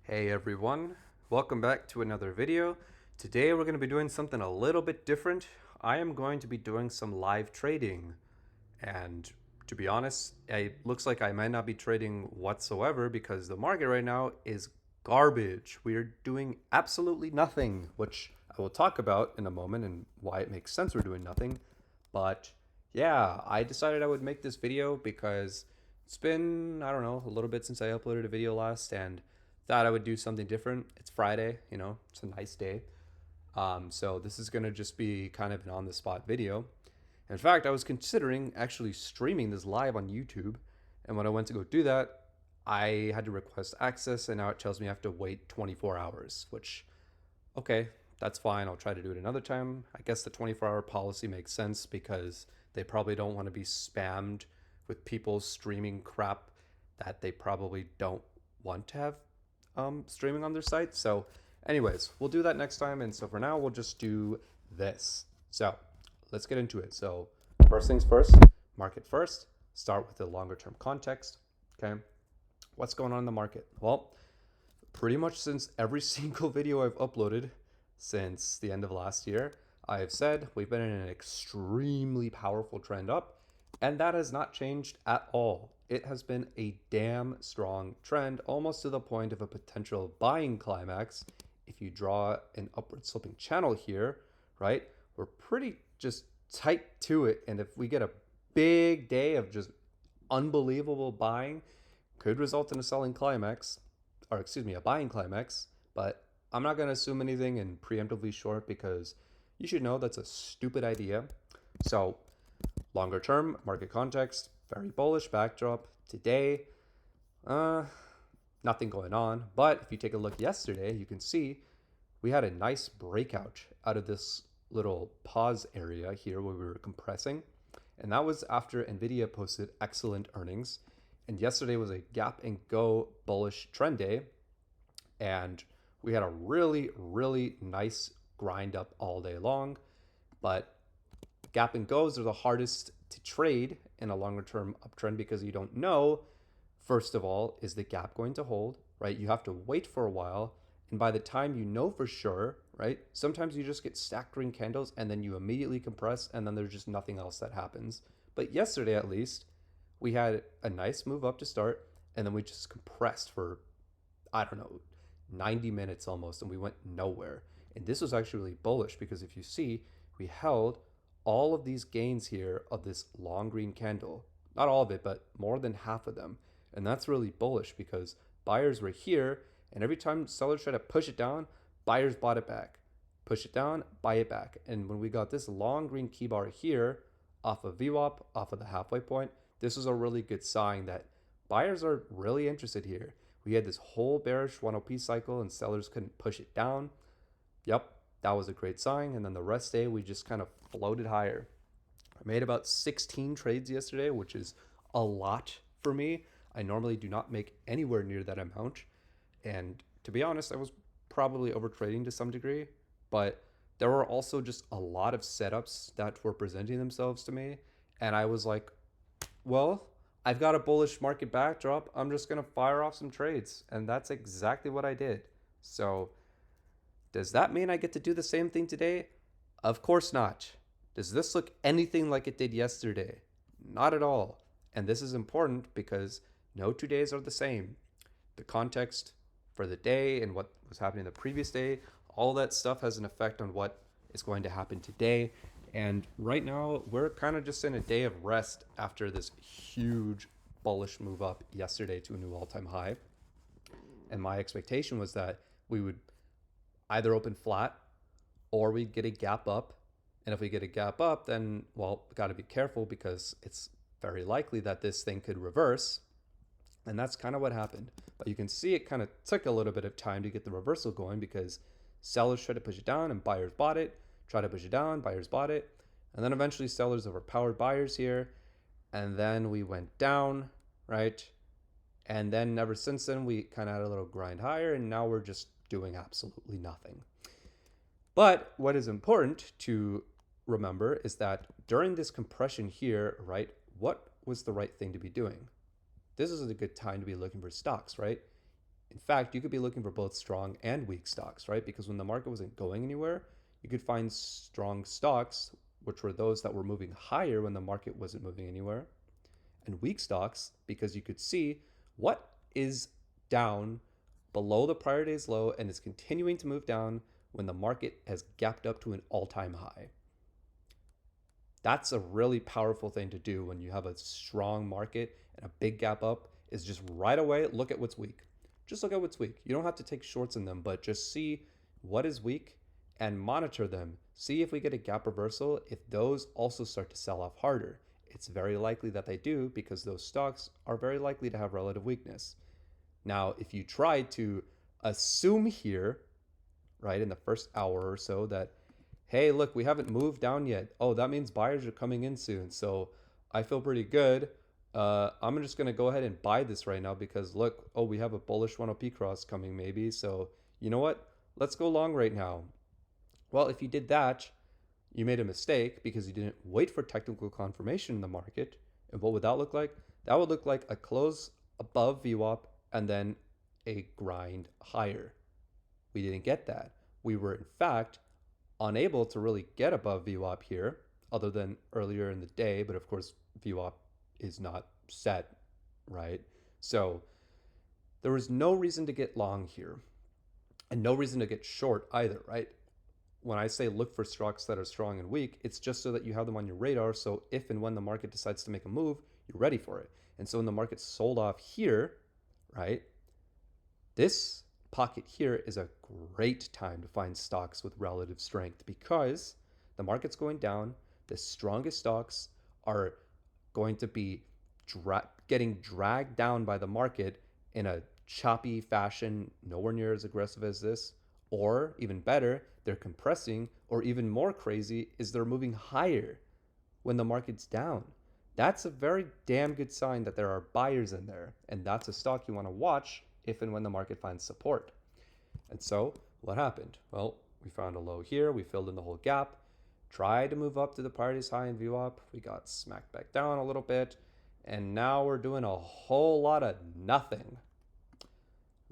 Hey everyone, welcome back to another video. Today we're going to be doing something a little bit different. I am going to be doing some live trading, and to be honest, it looks like I might not be trading whatsoever because the market right now is garbage. We are doing absolutely nothing, which I will talk about in a moment and why it makes sense we're doing nothing. But yeah, I decided I would make this video because it's been, I don't know, a little bit since I uploaded a video last and thought I would do something different. It's Friday, it's a nice day. So this is going to just be kind of an on the spot video. In fact, I was considering actually streaming this live on YouTube. And when I went to go do that, I had to request access, and now it tells me I have to wait 24 hours, which, okay, that's fine. I'll try to do it another time. I guess the 24-hour policy makes sense because they probably don't want to be spammed with people streaming crap that they probably don't want to have streaming on their site. So, anyways, we'll do that next time. And so for now, we'll just do this. So, let's get into it. So, first things first, market first. Start with the longer term context. Okay. What's going on in the market? Well, pretty much since every single video I've uploaded since the end of last year, I have said we've been in an extremely powerful trend up, and that has not changed at all. It has been a damn strong trend, almost to the point of a potential buying climax. If you draw an upward sloping channel here, right, we're pretty just tight to it. And if we get a big day of just unbelievable buying, could result in a selling climax, or excuse me, a buying climax. But I'm not going to assume anything and preemptively short because you should know that's a stupid idea. So, longer term, market context, very bullish backdrop. Today, nothing going on. But if you take a look yesterday, you can see we had a nice breakout out of this little pause area here where we were compressing. And that was after Nvidia posted excellent earnings. And yesterday was a gap and go bullish trend day. And we had a really, really nice grind up all day long. But gap and goes are the hardest to trade in a longer term uptrend because you don't know, first of all, is the gap going to hold, right? You have to wait for a while. And by the time you know for sure, right? Sometimes you just get stacked green candles and then you immediately compress and then there's just nothing else that happens. But yesterday, at least, we had a nice move up to start and then we just compressed for, I don't know, 90 minutes almost, and we went nowhere. And this was actually really bullish because if you see, we held all of these gains here of this long green candle. Not all of it, but more than half of them. And that's really bullish because buyers were here, and every time sellers tried to push it down, buyers bought it back. Push it down, buy it back. And when we got this long green key bar here off of VWAP, off of the halfway point, this was a really good sign that buyers are really interested here. We had this whole bearish 1OP cycle and sellers couldn't push it down. Yep, that was a great sign. And then the rest day, we just kind of floated higher. I made about 16 trades yesterday, which is a lot for me. I normally do not make anywhere near that amount. And to be honest, I was probably over trading to some degree, but there were also just a lot of setups that were presenting themselves to me. And I was like, well, I've got a bullish market backdrop. I'm just going to fire off some trades. And that's exactly what I did. So, does that mean I get to do the same thing today? Of course not. Does this look anything like it did yesterday? Not at all. And this is important because no 2 days are the same. The context for the day and what was happening the previous day, all that stuff has an effect on what is going to happen today. And right now, we're kind of just in a day of rest after this huge bullish move up yesterday to a new all time high. And my expectation was that we would either open flat or we'd get a gap up. And if we get a gap up, then, well, we got to be careful because it's very likely that this thing could reverse. And that's kind of what happened. But you can see it kind of took a little bit of time to get the reversal going because sellers tried to push it down and buyers bought it, tried to push it down, buyers bought it. And then eventually sellers overpowered buyers here. And then we went down, right? And then ever since then, we kind of had a little grind higher, and now we're just doing absolutely nothing. But what is important to remember is that during this compression here, right, what was the right thing to be doing? This is a good time to be looking for stocks, right? In fact, you could be looking for both strong and weak stocks, right? Because when the market wasn't going anywhere, you could find strong stocks, which were those that were moving higher when the market wasn't moving anywhere, and weak stocks because you could see what is down below the prior day's low and is continuing to move down when the market has gapped up to an all-time high. That's a really powerful thing to do when you have a strong market and a big gap up, is just right away look at what's weak. Just look at what's weak. You don't have to take shorts in them, but just see what is weak and monitor them. See if we get a gap reversal, if those also start to sell off harder. It's very likely that they do because those stocks are very likely to have relative weakness. Now, if you try to assume here, right, in the first hour or so that, hey, look, we haven't moved down yet. Oh, that means buyers are coming in soon. So I feel pretty good. I'm just going to go ahead and buy this right now because look, oh, we have a bullish 1OP cross coming maybe. So you know what? Let's go long right now. Well, if you did that, you made a mistake because you didn't wait for technical confirmation in the market. And what would that look like? That would look like a close above VWAP and then a grind higher. We didn't get that. We were, in fact, unable to really get above VWAP here, other than earlier in the day. But of course, VWAP is not set, right? So there was no reason to get long here and no reason to get short either, right? When I say look for stocks that are strong and weak, it's just so that you have them on your radar. So if and when the market decides to make a move, you're ready for it. And so when the market sold off here, right, this pocket here is a great time to find stocks with relative strength because the market's going down. The strongest stocks are going to be getting dragged down by the market in a choppy fashion, nowhere near as aggressive as this. Or even better, they're compressing, or even more crazy is they're moving higher when the market's down. That's a very damn good sign that there are buyers in there, and that's a stock you want to watch if and when the market finds support. And so what happened? Well, we found a low here, we filled in the whole gap, tried to move up to the prior day's high in VWAP, we got smacked back down a little bit, and now we're doing a whole lot of nothing.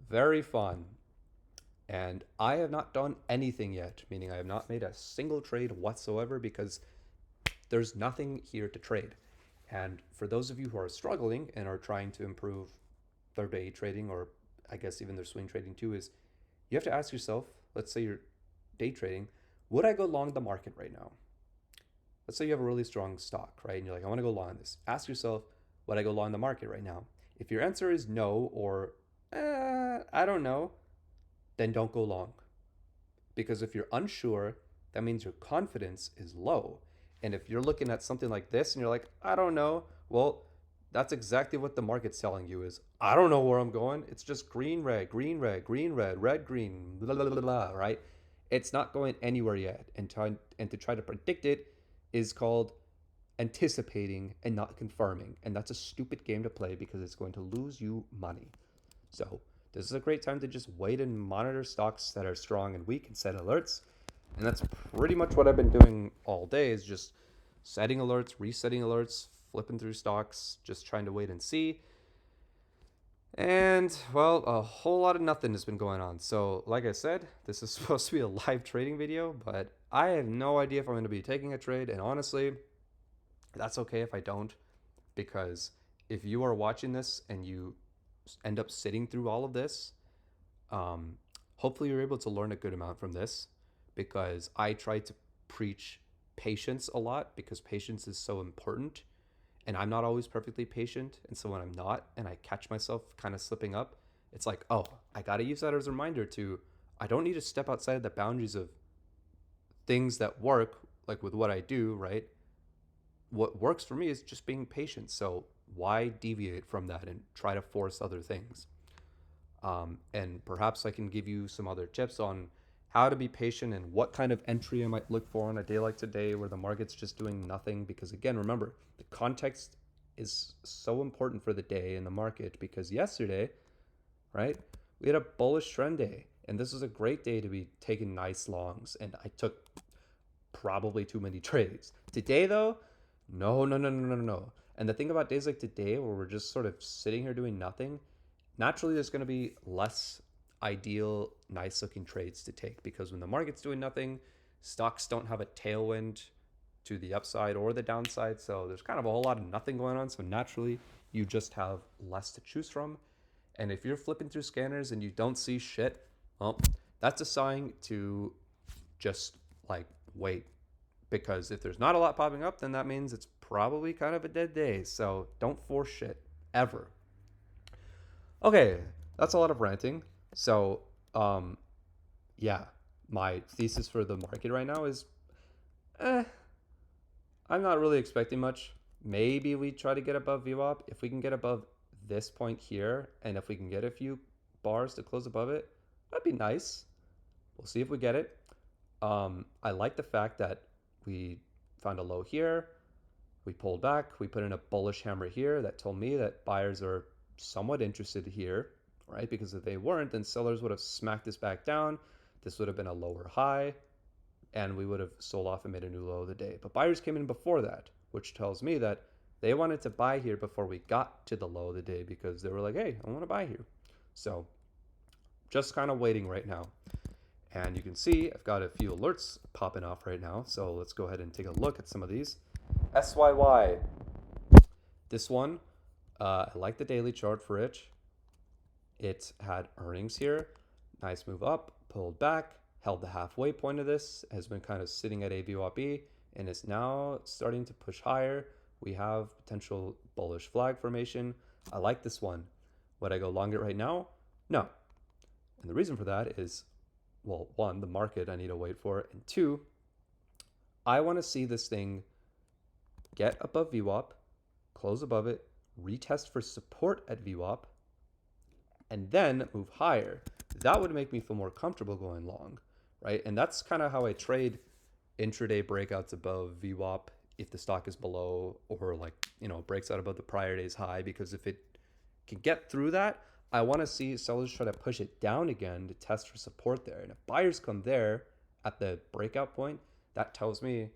Very fun. And I have not done anything yet, meaning I have not made a single trade whatsoever because there's nothing here to trade. And for those of you who are struggling and are trying to improve their day trading, or I guess even their swing trading too, is you have to ask yourself, let's say you're day trading, would I go long the market right now? Let's say you have a really strong stock, right? And you're like, I want to go long this. Ask yourself, would I go long the market right now? If your answer is no, or I don't know, then don't go long. Because if you're unsure, that means your confidence is low. And if you're looking at something like this and you're like, I don't know, well, that's exactly what the market's telling you is, I don't know where I'm going. It's just green, red, green, red, green, red, red, green, blah, blah, blah, blah, right? It's not going anywhere yet. And to try to predict it is called anticipating and not confirming. And that's a stupid game to play because it's going to lose you money. So this is a great time to just wait and monitor stocks that are strong and weak and set alerts. And that's pretty much what I've been doing all day, is just setting alerts, resetting alerts, flipping through stocks, just trying to wait and see. And, well, a whole lot of nothing has been going on. So, like I said, this is supposed to be a live trading video, but I have no idea if I'm going to be taking a trade. And honestly, that's okay if I don't, because if you are watching this and you end up sitting through all of this, hopefully you're able to learn a good amount from this, because I try to preach patience a lot because patience is so important, and I'm not always perfectly patient. And so when I'm not and I catch myself kind of slipping up, it's like, oh, I got to use that as a reminder to, I don't need to step outside the boundaries of things that work, like with what I do, right? What works for me is just being patient. So why deviate from that and try to force other things? And perhaps I can give you some other tips on how to be patient and what kind of entry I might look for on a day like today where the market's just doing nothing. Because again, remember, the context is so important for the day in the market, because yesterday, right, we had a bullish trend day, and this was a great day to be taking nice longs, and I took probably too many trades. Today though, no. And the thing about days like today where we're just sort of sitting here doing nothing, naturally there's going to be less ideal, nice looking trades to take because when the market's doing nothing, stocks don't have a tailwind to the upside or the downside. So there's kind of a whole lot of nothing going on. So naturally, you just have less to choose from. And if you're flipping through scanners and you don't see shit, well, that's a sign to just like wait. Because if there's not a lot popping up, then that means it's probably kind of a dead day. So don't force shit ever. Okay, that's a lot of ranting. So, um, yeah, my thesis for the market right now is, eh, I'm not really expecting much. Maybe we try to get above VWAP. If we can get above this point here, and if we can get a few bars to close above it, that'd be nice. We'll see if we get it. I like the fact that we found a low here. We pulled back. We put in a bullish hammer here that told me that buyers are somewhat interested here, right? Because if they weren't, then sellers would have smacked this back down. This would have been a lower high, and we would have sold off and made a new low of the day. But buyers came in before that, which tells me that they wanted to buy here before we got to the low of the day because they were like, hey, I want to buy here. So just kind of waiting right now. And you can see I've got a few alerts popping off right now. So let's go ahead and take a look at some of these. SYY. This one, I like the daily chart for it. It had earnings here. Nice move up, pulled back, held the halfway point of this, has been kind of sitting at AVWAP, and is now starting to push higher. We have potential bullish flag formation. I like this one. Would I go long it right now? No. And the reason for that is, well, one, the market I need to wait for, and two, I want to see this thing get above VWAP, close above it, retest for support at VWAP, and then move higher. That would make me feel more comfortable going long, right? And that's kind of how I trade intraday breakouts above VWAP if the stock is below, or like, breaks out above the prior day's high, because if it can get through that, I want to see sellers try to push it down again to test for support there. And if buyers come there at the breakout point, that tells me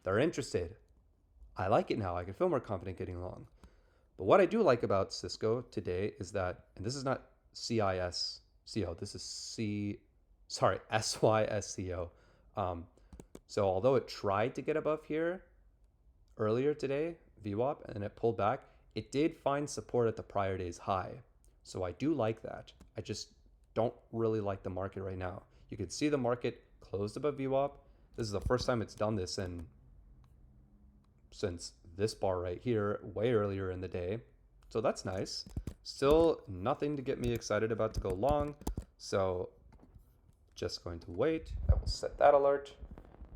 they're interested. I like it now. I can feel more confident getting long. But what I do like about Cisco today is that, and this is not CISCO, this is SYSCO. So although it tried to get above here earlier today, VWAP, and then it pulled back, it did find support at the prior day's high. So I do like that. I just don't really like the market right now. You can see the market closed above VWAP. This is the first time it's done this since this bar right here, way earlier in the day. So that's nice. Still nothing to get me excited about to go long. So just going to wait. I will set that alert.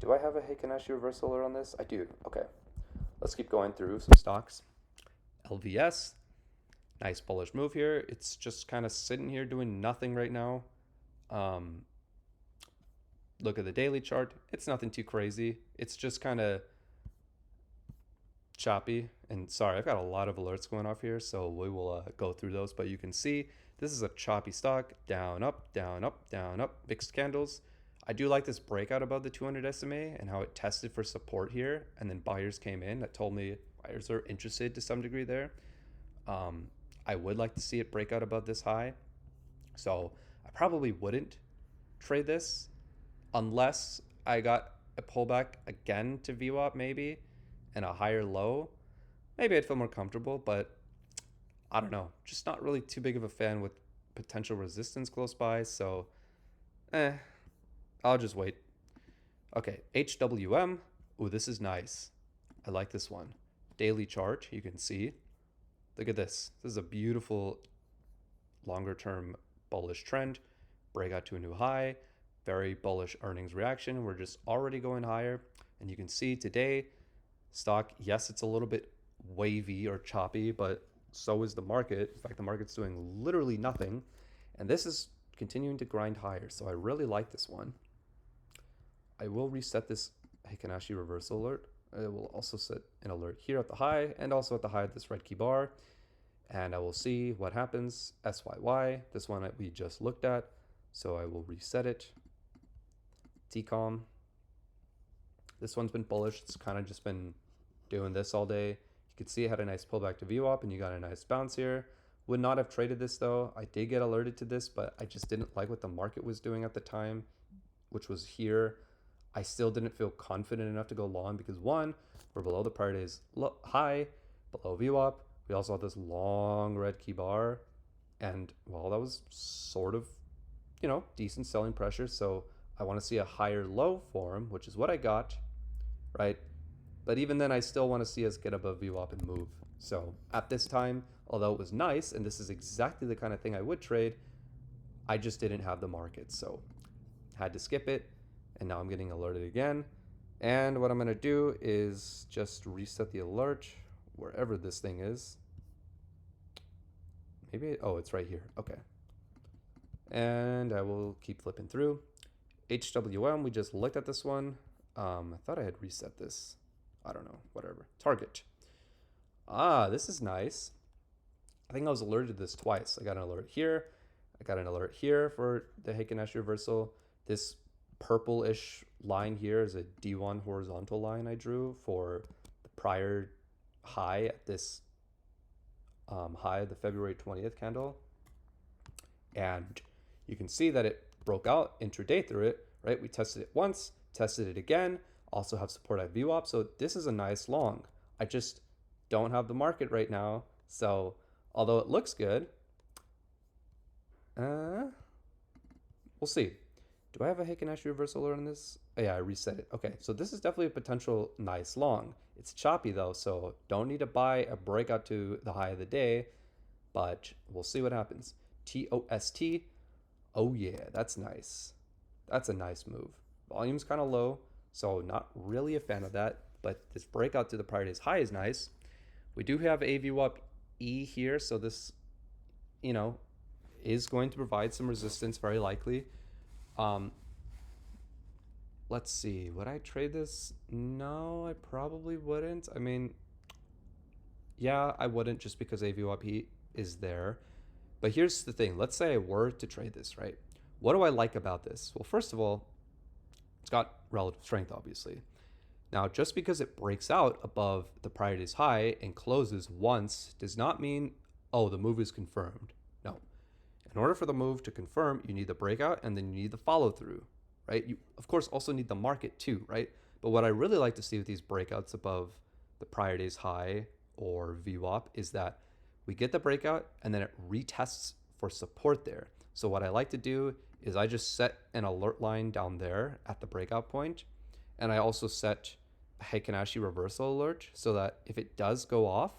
Do I have a Heikin-Ashi reversal alert on this? I do. Okay. Let's keep going through some stocks. LVS. Nice bullish move here. It's just kind of sitting here doing nothing right now. Look at the daily chart. It's nothing too crazy. It's just kind of choppy. And sorry, I've got a lot of alerts going off here, so we will go through those. But you can see this is a choppy stock. Down, up, down, up, down, up. Mixed candles. I do like this breakout above the 200 SMA and how it tested for support here. And then buyers came in. That told me buyers are interested to some degree there. I would like to see it break out above this high. So I probably wouldn't trade this unless I got a pullback again to VWAP maybe and a higher low. Maybe I'd feel more comfortable, but I don't know. Just not really too big of a fan with potential resistance close by. So, I'll just wait. Okay, HWM. Ooh, this is nice. I like this one. Daily chart, you can see. Look at this. This is a beautiful longer term bullish trend. Breakout to a new high. Very bullish earnings reaction. We're just already going higher. And you can see today, stock, yes, it's a little bit wavy or choppy, but so is the market. In fact, the market's doing literally nothing. And this is continuing to grind higher. So I really like this one. I will reset this Heikin-Ashi reversal alert. I will also set an alert here at the high and also at the high of this red key bar. And I will see what happens. SYY, this one that we just looked at. So I will reset it. TCOM. This one's been bullish. It's kind of just been doing this all day. You can see it had a nice pullback to VWAP and you got a nice bounce here. Would not have traded this though. I did get alerted to this, but I just didn't like what the market was doing at the time, which was here. I still didn't feel confident enough to go long because one, we're below the prior day's high, below VWAP. We also have this long red key bar, and well, that was sort of, decent selling pressure. So I want to see a higher low form, which is what I got, right? But even then, I still want to see us get above VWAP and move. So at this time, although it was nice, and this is exactly the kind of thing I would trade, I just didn't have the market. So had to skip it, and now I'm getting alerted again. And what I'm going to do is just reset the alert wherever this thing is. Maybe, oh, it's right here. Okay. And I will keep flipping through. HWM, we just looked at this one. I thought I had reset this. I don't know, whatever. Target. Ah, this is nice. I think I was alerted to this twice. I got an alert here. I got an alert here for the Heikin-Ash reversal. This purple-ish line here is a D1 horizontal line I drew for the prior high at this high of the February 20th candle. And you can see that it broke out intraday through it, right? We tested it once, tested it again, also have support at VWAP. So this is a nice long. I just don't have the market right now. So although it looks good, we'll see. Do I have a Heikin-Ash reversal alert on this? Oh, yeah, I reset it. Okay, so this is definitely a potential nice long. It's choppy though, so don't need to buy a breakout to the high of the day, but we'll see what happens. TOST. Oh yeah, that's nice. That's a nice move. Volume's kind of low, so not really a fan of that, but this breakout to the prior day's high is nice. We do have a VWAP E here, so this, is going to provide some resistance, very likely. Let's see, would I trade this? No, I probably wouldn't. I mean, yeah, I wouldn't just because AVWAP is there. But here's the thing. Let's say I were to trade this, right? What do I like about this? Well, first of all, it's got relative strength, obviously. Now, just because it breaks out above the prior day's high and closes once does not mean, oh, the move is confirmed. No. In order for the move to confirm, you need the breakout and then you need the follow through, right? You, of course, also need the market too, right? But what I really like to see with these breakouts above the prior day's high or VWAP is that we get the breakout and then it retests for support there. So what I like to do is I just set an alert line down there at the breakout point, and I also set a Heikin-Ash reversal alert so that if it does go off,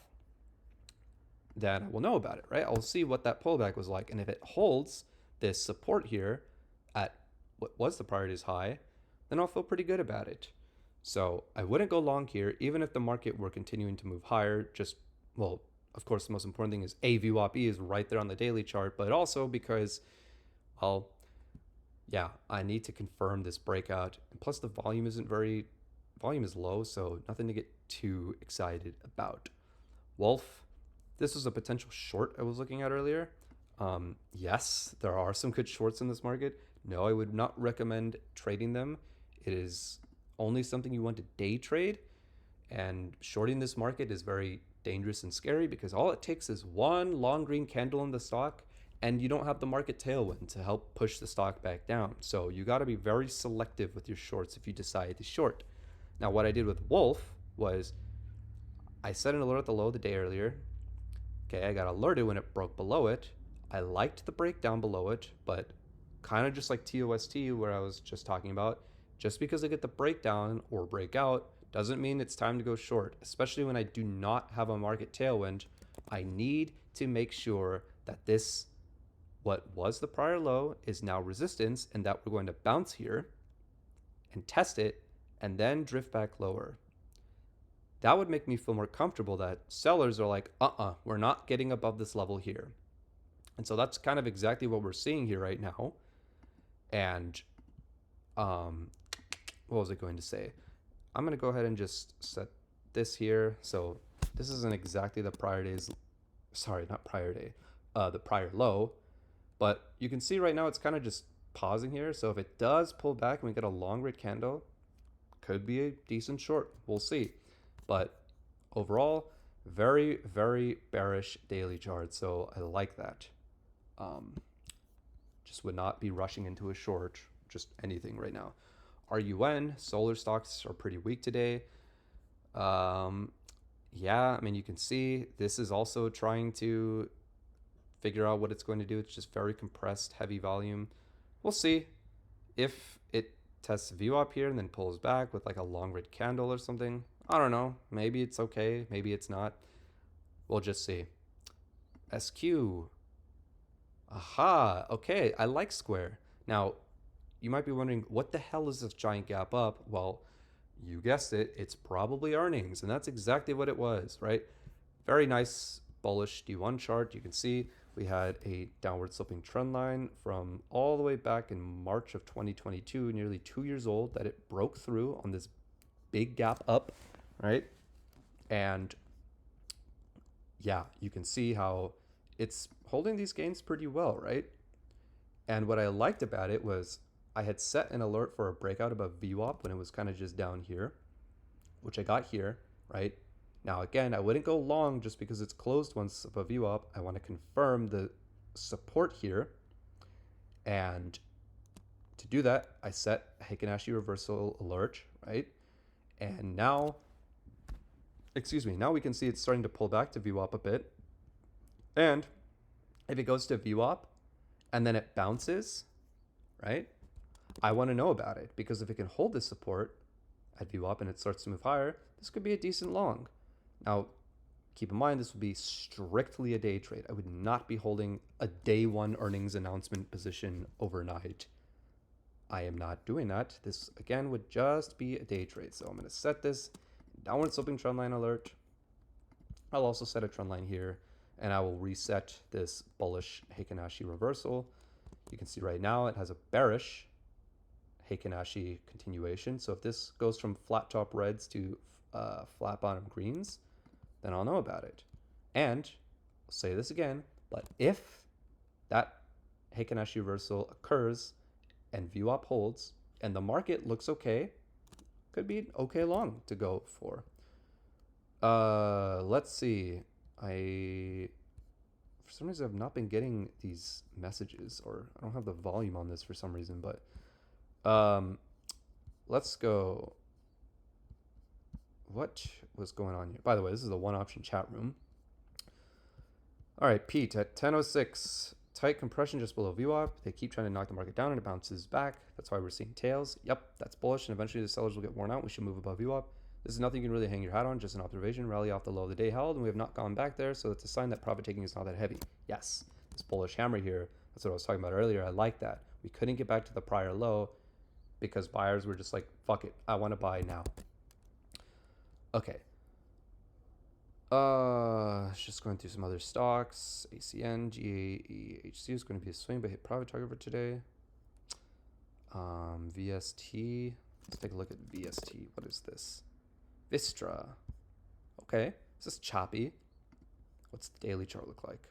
then I will know about it, right? I'll see what that pullback was like. And if it holds this support here at what was the prior day's high, then I'll feel pretty good about it. So I wouldn't go long here, even if the market were continuing to move higher. Just, well, of course, the most important thing is AVWAP is right there on the daily chart, but also because, well, yeah, I need to confirm this breakout. And plus the volume is low, so nothing to get too excited about. Wolf, this was a potential short I was looking at earlier. Yes, there are some good shorts in this market. No, I would not recommend trading them. It is only something you want to day trade, and shorting this market is very dangerous and scary because all it takes is one long green candle in the stock and you don't have the market tailwind to help push the stock back down. So you got to be very selective with your shorts if you decide to short. Now, what I did with Wolf was I set an alert at the low of the day earlier. Okay, I got alerted when it broke below it. I liked the breakdown below it, but kind of just like TOST where I was just talking about, just because I get the breakdown or breakout doesn't mean it's time to go short, especially when I do not have a market tailwind. I need to make sure that this, what was the prior low, is now resistance and that we're going to bounce here and test it and then drift back lower. That would make me feel more comfortable that sellers are like, we're not getting above this level here. And so that's kind of exactly what we're seeing here right now. And what was I going to say? I'm going to go ahead and just set this here. So this isn't exactly the prior day's, sorry, not prior day, the prior low. But you can see right now it's kind of just pausing here. So if it does pull back and we get a long red candle, could be a decent short. We'll see. But overall, Very, very bearish daily chart. So I like that. Um, just would not be rushing into a short, just anything right now. RUN, solar stocks are pretty weak today. Um, yeah, I mean, you can see this is also trying to figure out what it's going to do. It's just very compressed, heavy volume. We'll see if it tests view up here and then pulls back with like a long red candle or something. I don't know. Maybe it's okay. Maybe it's not. We'll just see. SQ. Aha. Okay. I like Square. Now, you might be wondering, what the hell is this giant gap up? Well, you guessed it. It's probably earnings. And that's exactly what it was, right? Very nice bullish D1 chart. You can see we had a downward sloping trend line from all the way back in March of 2022, nearly 2 years old, that it broke through on this big gap up, right? And yeah, you can see how it's holding these gains pretty well, right? And what I liked about it was I had set an alert for a breakout above VWAP when it was kind of just down here, which I got here, right? Now, again, I wouldn't go long just because it's closed once above VWAP. I want to confirm the support here. And to do that, I set a Heikin-Ashi reversal alert, right? And now, now we can see it's starting to pull back to VWAP a bit. And if it goes to VWAP and then it bounces, right? I want to know about it because if it can hold this support at VWAP and it starts to move higher, this could be a decent long. Now, keep in mind, this would be strictly a day trade. I would not be holding a day one earnings announcement position overnight. I am not doing that. This, again, would just be a day trade. So I'm going to set this downward sloping trend line alert. I'll also set a trend line here, and I will reset this bullish Heikin-Ashi reversal. You can see right now it has a bearish Heikin-Ashi continuation. So if this goes from flat top reds to flat bottom greens, then I'll know about it. And I'll say this again, but if that Heikin-Ashi reversal occurs and VWAP holds and the market looks okay, could be an okay long to go for. Let's see. For some reason, I've not been getting these messages, or I don't have the volume on this for some reason, but let's go. What was going on here? By the way, this is a one option chat room. All right, Pete at 10:06. Tight compression just below VWAP. They keep trying to knock the market down and it bounces back. That's why we're seeing tails. Yep, that's bullish, and eventually the sellers will get worn out. We should move above VWAP. This is nothing you can really hang your hat on, just an observation. Rally off the low of the day held, and we have not gone back there, so it's a sign that profit taking is not that heavy. Yes, this bullish hammer here, that's what I was talking about earlier. I like that. We couldn't get back to the prior low because buyers were just like, fuck it, I want to buy now. Okay. Just going through some other stocks. ACN, GAEHC is going to be a swing, but hit profit target for today. VST. Let's take a look at VST. What is this? Vistra. Okay. This is choppy. What's the daily chart look like?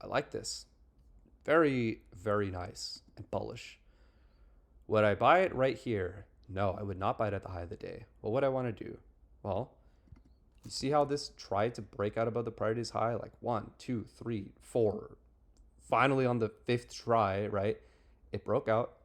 I like this. Very, very nice and bullish. Would I buy it right here? No, I would not buy it at the high of the day. What would I want to do? Well, you see how this tried to break out above the prior day's high? Like 1, 2, 3, 4. Finally on the 5th try, right? It broke out,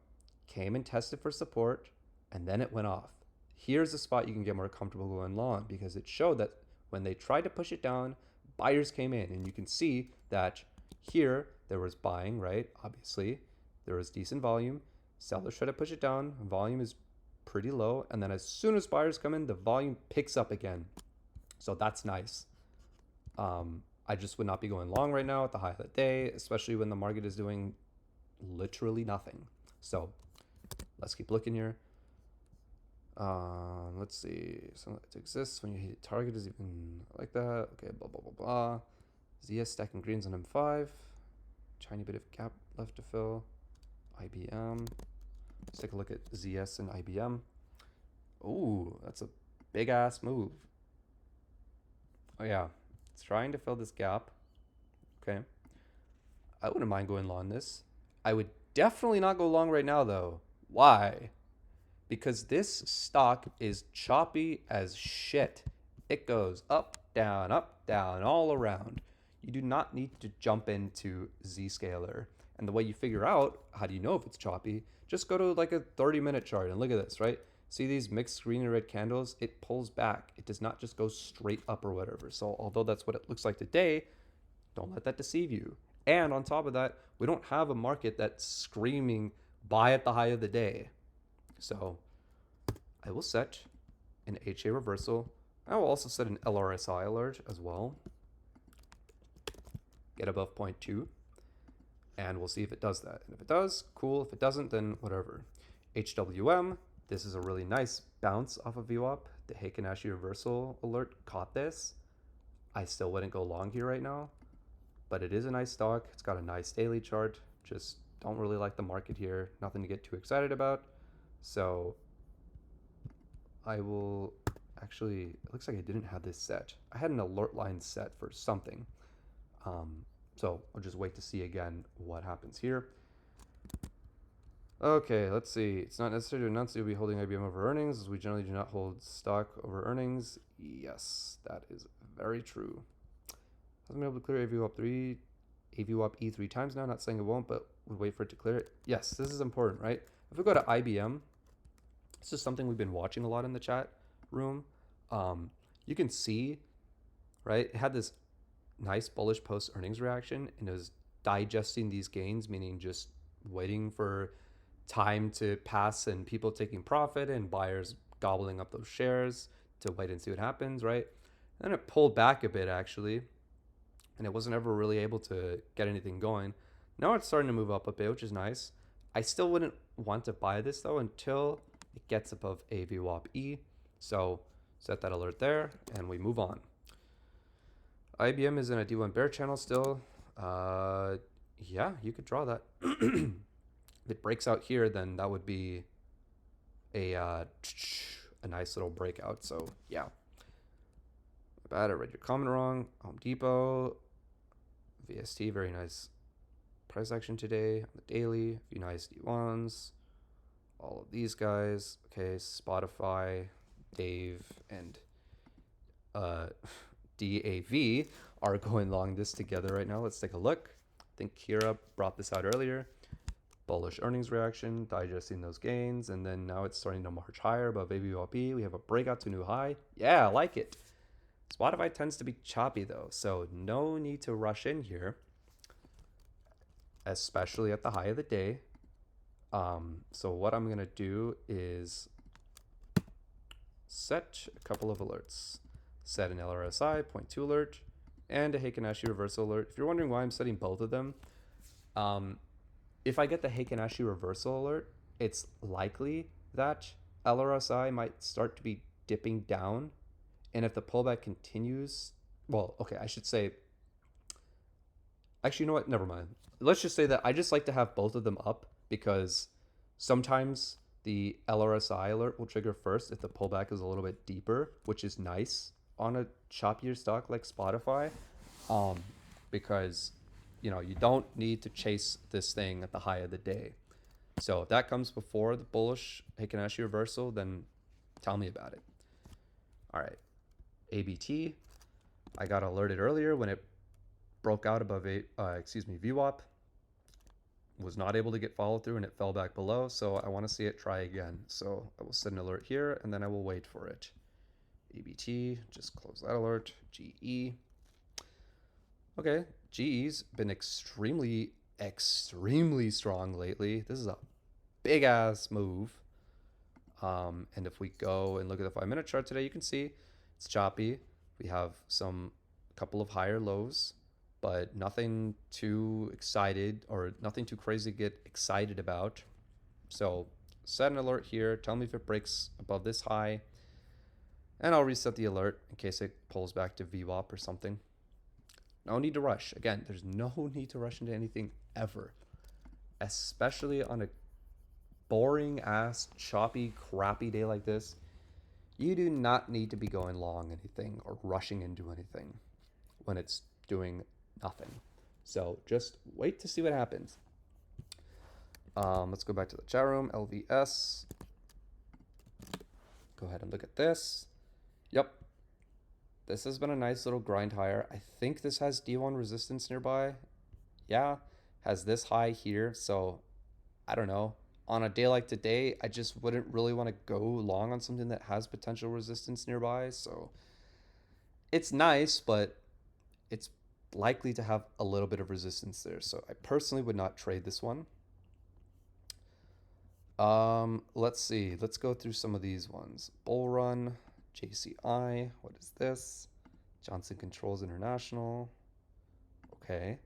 came and tested for support, and then it went off. Here's a spot you can get more comfortable going long because it showed that when they tried to push it down, buyers came in. And you can see that here there was buying, right? Obviously, there was decent volume. Sellers try to push it down. Volume is pretty low. And then as soon as buyers come in, the volume picks up again. So that's nice. I just would not be going long right now at the high of the day, especially when the market is doing literally nothing. So let's keep looking here. Let's see. So it exists when you hit target is even like that. Okay, blah, blah, blah, blah. ZS stacking greens on M5. Tiny bit of gap left to fill. IBM. Let's take a look at ZS and IBM. Ooh, that's a big ass move. Oh yeah, it's trying to fill this gap. Okay. I wouldn't mind going long this. I would definitely not go long right now though. Why? Because this stock is choppy as shit. It goes up, down, all around. You do not need to jump into Zscaler. And the way you figure out how do you know if it's choppy, just go to like a 30-minute chart and look at this, right? See these mixed green and red candles? It pulls back. It does not just go straight up or whatever. So although that's what it looks like today, don't let that deceive you. And on top of that, we don't have a market that's screaming buy at the high of the day. So I will set an HA reversal. I will also set an LRSI alert as well. Get above 0.2. And we'll see if it does that. And if it does, cool. If it doesn't, then whatever. HWM, this is a really nice bounce off of VWAP. The Heikin-Ashi reversal alert caught this. I still wouldn't go long here right now, but it is a nice stock. It's got a nice daily chart. Just don't really like the market here. Nothing to get too excited about. So I will actually, it looks like I didn't have this set. I had an alert line set for something. So I'll just wait to see again what happens here. Okay, let's see. It's not necessary to announce that you'll be holding IBM over earnings, as we generally do not hold stock over earnings. Yes, that is very true. Hasn't been able to clear AVWAP 3, AVWAP E 3 times now. Not saying it won't, but we'll wait for it to clear it. Yes, this is important, right? If we go to IBM, this is something we've been watching a lot in the chat room. You can see, right? It had this nice bullish post earnings reaction, and it was digesting these gains, meaning just waiting for time to pass and people taking profit and buyers gobbling up those shares to wait and see what happens, right? And then it pulled back a bit actually, and it wasn't ever really able to get anything going. Now it's starting to move up a bit, which is nice. I still wouldn't want to buy this though until it gets above AVWAP E. So set that alert there and we move on. IBM is in a D1 bear channel still. Yeah, you could draw that. If it breaks out here, then that would be a nice little breakout. So yeah, bad. I read your comment wrong. Home Depot, VST, very nice price action today on the daily. A few nice D1s. All of these guys. Okay, Spotify, Dave, and DAV are going long this together right now. Let's take a look. I think Kira brought this out earlier. Bullish earnings reaction, digesting those gains, and then now it's starting to march higher above AVWAP. We have a breakout to new high. Yeah, I like it. Spotify tends to be choppy though, so no need to rush in here, especially at the high of the day. So what I'm gonna do is set a couple of alerts. Set an LRSI 0.2 alert and a Heikin-Ashi reversal alert. If you're wondering why I'm setting both of them, if I get the Heikin-Ashi reversal alert, it's likely that LRSI might start to be dipping down. And if the pullback continues, well, okay, I should say, actually, you know what? Never mind. Let's just say that I just like to have both of them up because sometimes the LRSI alert will trigger first if the pullback is a little bit deeper, which is nice on a choppier stock like Spotify, because you know, you don't need to chase this thing at the high of the day. So if that comes before the bullish Heikin-Ashi reversal, then tell me about it. All right, ABT. I got alerted earlier when it broke out above VWAP. Was not able to get follow through and it fell back below. So I want to see it try again. So I will set an alert here and then I will wait for it. ABT, just close that alert. GE. Okay, GE's been extremely strong lately. This is a big ass move. And if we go and look at the 5-minute chart today, you can see it's choppy. We have some couple of higher lows, but nothing too excited or nothing too crazy to get excited about. So set an alert here. Tell me if it breaks above this high, and I'll reset the alert in case it pulls back to VWAP or something. No need to rush. Again, there's no need to rush into anything ever, especially on a boring ass, choppy, crappy day like this. You do not need to be going long anything or rushing into anything when it's doing nothing. So just wait to see what happens. Let's go back to the chat room. LVS. Go ahead and look at this. Yep. This has been a nice little grind higher. I think this has D1 resistance nearby. Yeah, has this high here. So I don't know. On a day like today, I just wouldn't really want to go long on something that has potential resistance nearby. So it's nice, but it's likely to have a little bit of resistance there. So I personally would not trade this one. Let's see. Let's go through some of these ones. Bull Run, JCI. What is this? Johnson Controls International. Okay.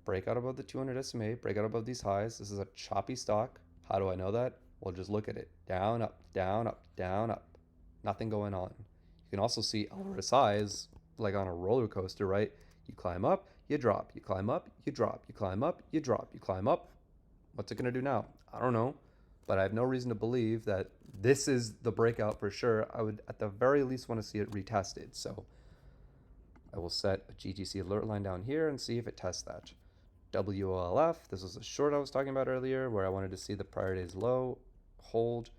Breakout above the 200 SMA. Breakout above these highs. This is a choppy stock. How do I know that? Well, just look at it. Down, up, down, up, down, up. Nothing going on. You can also see RSIs like on a roller coaster, right? You climb up, you drop. You climb up, you drop. You climb up, you drop. You climb up. What's it going to do now? I don't know. But I have no reason to believe that this is the breakout for sure. I would at the very least want to see it retested. So I will set a GTC alert line down here and see if it tests that. WOLF, this was a short I was talking about earlier where I wanted to see the prior day's low hold,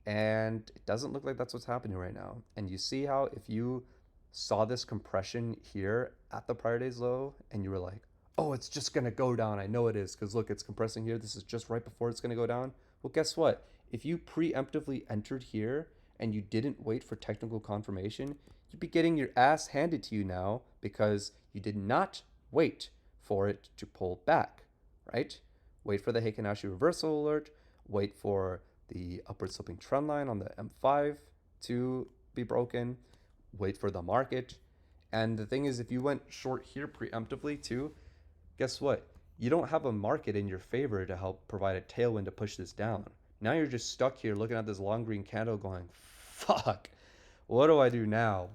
and it doesn't look like that's what's happening right now. And you see how if you saw this compression here at the prior day's low and you were like, oh, it's just going to go down. I know it is because look, it's compressing here. This is just right before it's going to go down. Well, guess what? If you preemptively entered here and you didn't wait for technical confirmation, you'd be getting your ass handed to you now because you did not wait for it to pull back, right? Wait for the Heikin-Ashi reversal alert, wait for the upward sloping trend line on the M5 to be broken, wait for the market. And the thing is, if you went short here preemptively too, guess what? You don't have a market in your favor to help provide a tailwind to push this down. Now you're just stuck here looking at this long green candle going, fuck, what do I do now?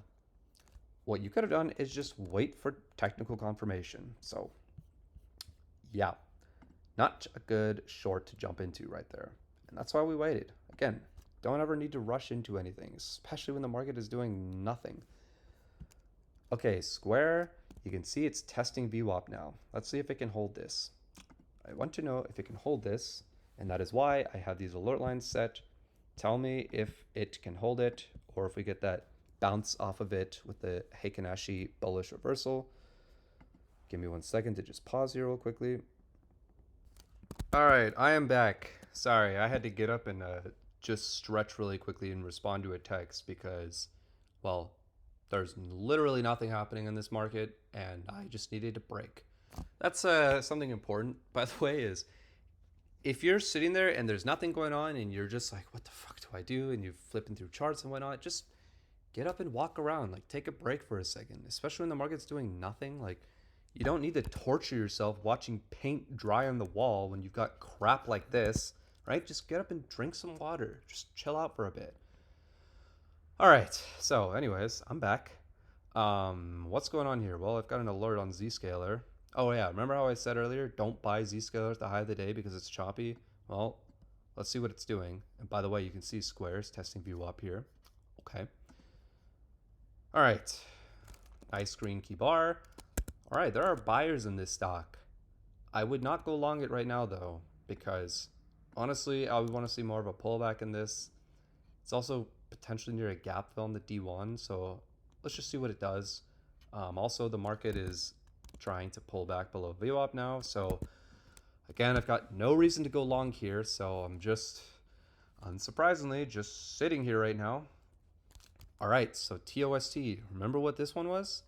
What you could have done is just wait for technical confirmation. So yeah, not a good short to jump into right there. And that's why we waited. Again, don't ever need to rush into anything, especially when the market is doing nothing. Okay, square, you can see it's testing VWAP now. Let's see if it can hold this. I want to know if it can hold this, and that is why I have these alert lines set. Tell me if it can hold it, or if we get that bounce off of it with the Heikin-Ashi bullish reversal. Give me 1 second to just pause here real quickly. All right, I am back. Sorry, I had to get up and just stretch really quickly and respond to a text because, well, there's literally nothing happening in this market and I just needed a break. That's something important, by the way, is if you're sitting there and there's nothing going on and you're just like, what the fuck do I do? And you're flipping through charts and whatnot, just get up and walk around. Like, take a break for a second, especially when the market's doing nothing. Like, you don't need to torture yourself watching paint dry on the wall when you've got crap like this, right? Just get up and drink some water. Just chill out for a bit. All right. So, anyways, I'm back. What's going on here? Well, I've got an alert on Zscaler. Oh yeah, remember how I said earlier, don't buy Zscaler at the high of the day because it's choppy? Well, let's see what it's doing. And by the way, you can see squares testing VWAP here. Okay. All right. Nice green key bar. All right, there are buyers in this stock. I would not go long it right now though, because honestly, I would want to see more of a pullback in this. It's also potentially near a gap fill on the D1, so let's just see what it does. Also, the market is trying to pull back below VWAP now, so again, I've got no reason to go long here, so I'm just, unsurprisingly, just sitting here right now. All right, so TOST, remember what this one was?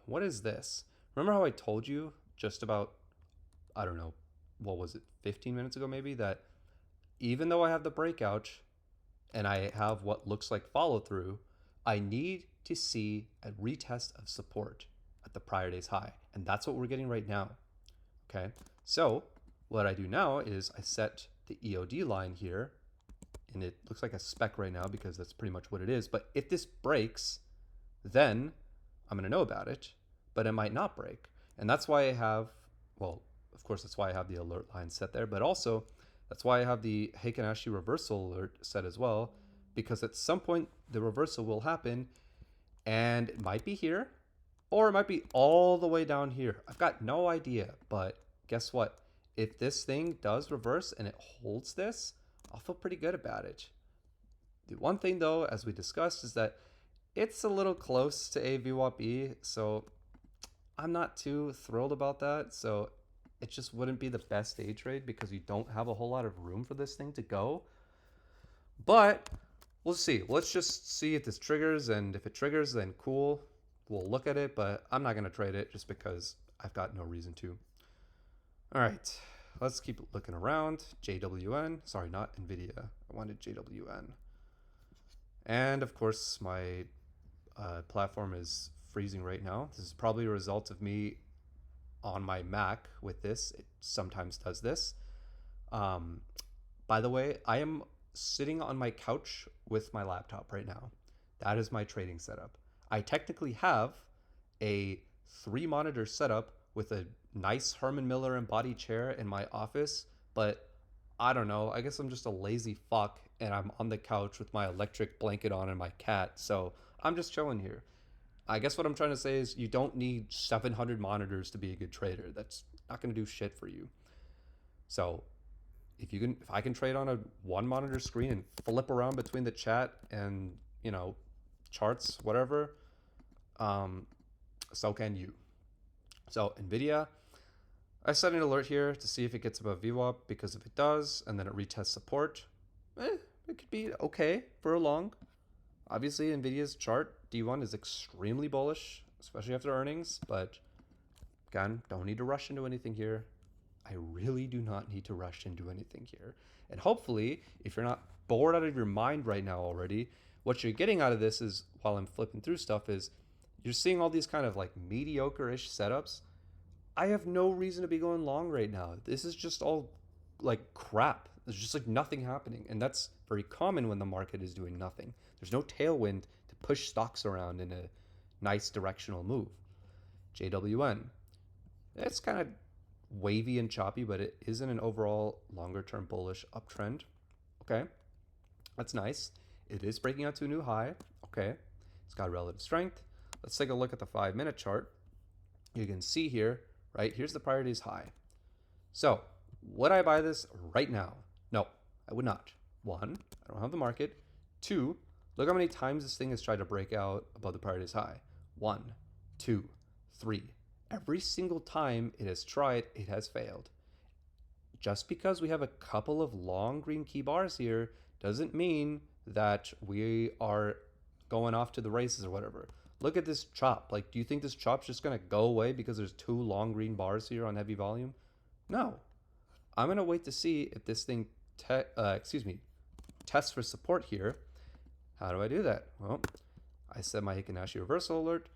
What is this? Remember how I told you just about, I don't know, what was it, 15 minutes ago maybe, that even though I have the breakout and I have what looks like follow through, I need to see a retest of support at the prior day's high. And that's what we're getting right now. Okay, so what I do now is I set the EOD line here, and it looks like a spec right now because that's pretty much what it is. But if this breaks, then I'm going to know about it, but it might not break. And that's why I have, well, of course, that's why I have the alert line set there, but also that's why I have the Heikin-Ashi reversal alert set as well, because at some point the reversal will happen and it might be here or it might be all the way down here. I've got no idea, but guess what? If this thing does reverse and it holds this, I'll feel pretty good about it. The one thing though, as we discussed, is that it's a little close to a VWAP-E, so I'm not too thrilled about that. So it just wouldn't be the best day trade because you don't have a whole lot of room for this thing to go. But we'll see. Let's just see if this triggers, and if it triggers, then cool. We'll look at it, but I'm not going to trade it just because I've got no reason to. All right, let's keep looking around. JWN, sorry, not NVIDIA. I wanted JWN. And of course, my platform is freezing right now. This is probably a result of me on my Mac with this. It sometimes does this. Um, by the way, I am sitting on my couch with my laptop right now. That is my trading setup. I technically have a 3 monitor setup with a nice Herman Miller embodied chair in my office, but I don't know. I guess I'm just a lazy fuck and I'm on the couch with my electric blanket on and my cat. So I'm just chilling here. I guess what I'm trying to say is you don't need 700 monitors to be a good trader. That's not going to do shit for you. So if I can trade on a 1 monitor screen and flip around between the chat and charts, whatever, so can you. So Nvidia, I set an alert here to see if it gets above VWAP, because if it does and then it retests support, it could be okay for a long. Obviously, Nvidia's chart D1 is extremely bullish, especially after earnings, but again, don't need to rush into anything here. I really do not need to rush into anything here. And hopefully, if you're not bored out of your mind right now already, what you're getting out of this is, while I'm flipping through stuff, is you're seeing all these kind of like mediocre-ish setups. I have no reason to be going long right now. This is just all like crap. There's just like nothing happening. And that's very common when the market is doing nothing. There's no tailwind to push stocks around in a nice directional move. JWN. It's kind of wavy and choppy, but it is in an overall longer term bullish uptrend. Okay. That's nice. It is breaking out to a new high. Okay. It's got relative strength. Let's take a look at the 5-minute chart. You can see here, right? Here's the prior day's high. So, would I buy this right now? No, I would not. 1, I don't have the market. 2, look how many times this thing has tried to break out above the prior day's high. 1, 2, 3. Every single time it has tried, it has failed. Just because we have a couple of long green key bars here doesn't mean that we are going off to the races or whatever. Look at this chop. Like, do you think this chop's just going to go away because there's 2 long green bars here on heavy volume? No. I'm going to wait to see if this thing tests for support here. How do I do that? Well, I set my Hikinashi reversal alert,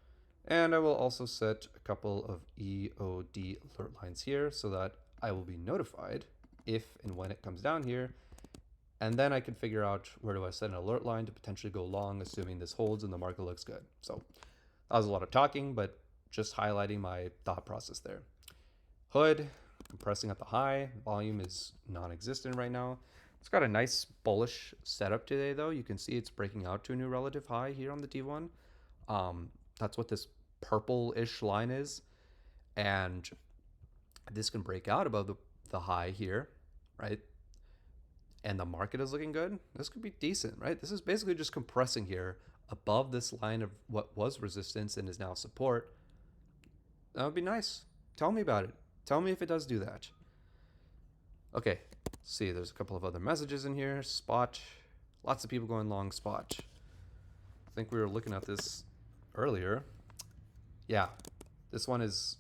and I will also set a couple of EOD alert lines here so that I will be notified if and when it comes down here. And then I can figure out where do I set an alert line to potentially go long, assuming this holds and the market looks good. So that was a lot of talking, but just highlighting my thought process there. Hood, compressing at the high. Volume is non-existent right now. It's got a nice bullish setup today, though. You can see it's breaking out to a new relative high here on the D1. That's what this purple-ish line is. And this can break out above the high here, right? And the market is looking good. This could be decent, right? This is basically just compressing here above this line of what was resistance and is now support. That would be nice. Tell me about it. Tell me if it does do that. Okay, let's see, there's a couple of other messages in here. Spot. Lots of people going long spot. I think we were looking at this earlier. Yeah, this one is,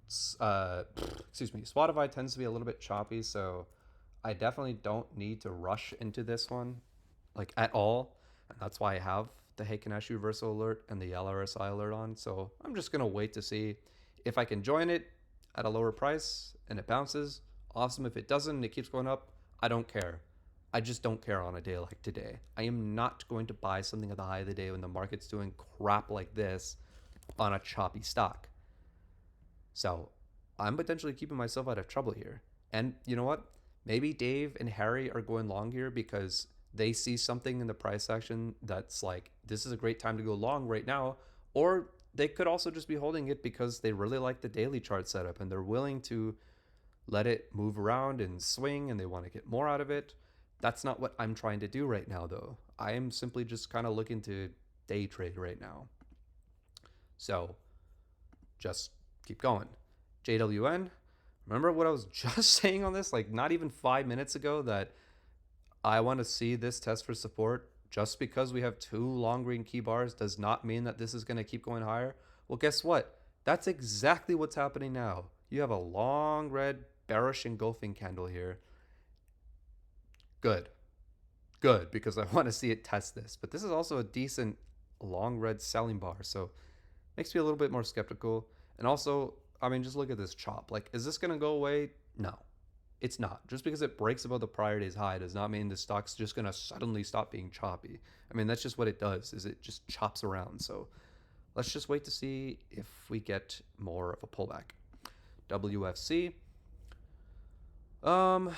Spotify tends to be a little bit choppy, so I definitely don't need to rush into this one, like at all. And that's why I have the Heikinashi reversal alert and the LRSI alert on. So I'm just going to wait to see if I can join it at a lower price and it bounces. Awesome. If it doesn't and it keeps going up, I don't care. I just don't care on a day like today. I am not going to buy something at the high of the day when the market's doing crap like this on a choppy stock. So I'm potentially keeping myself out of trouble here. And you know what? Maybe Dave and Harry are going long here because they see something in the price action that's like, this is a great time to go long right now. Or they could also just be holding it because they really like the daily chart setup and they're willing to let it move around and swing and they want to get more out of it. That's not what I'm trying to do right now, though. I am simply just kind of looking to day trade right now. So just keep going. JWN, remember what I was just saying on this? Like, not even 5 minutes ago, that I want to see this test for support. Just because we have two long green key bars does not mean that this is going to keep going higher. Well, guess what? That's exactly what's happening now. You have a long red bearish engulfing candle here. Good. Good, because I want to see it test this. But this is also a decent long red selling bar, so makes me a little bit more skeptical. And also, I mean, just look at this chop. Like, is this going to go away? No, it's not. Just because it breaks above the prior day's high does not mean the stock's just going to suddenly stop being choppy. I mean, that's just what it does, is it just chops around. So let's just wait to see if we get more of a pullback. WFC. Um,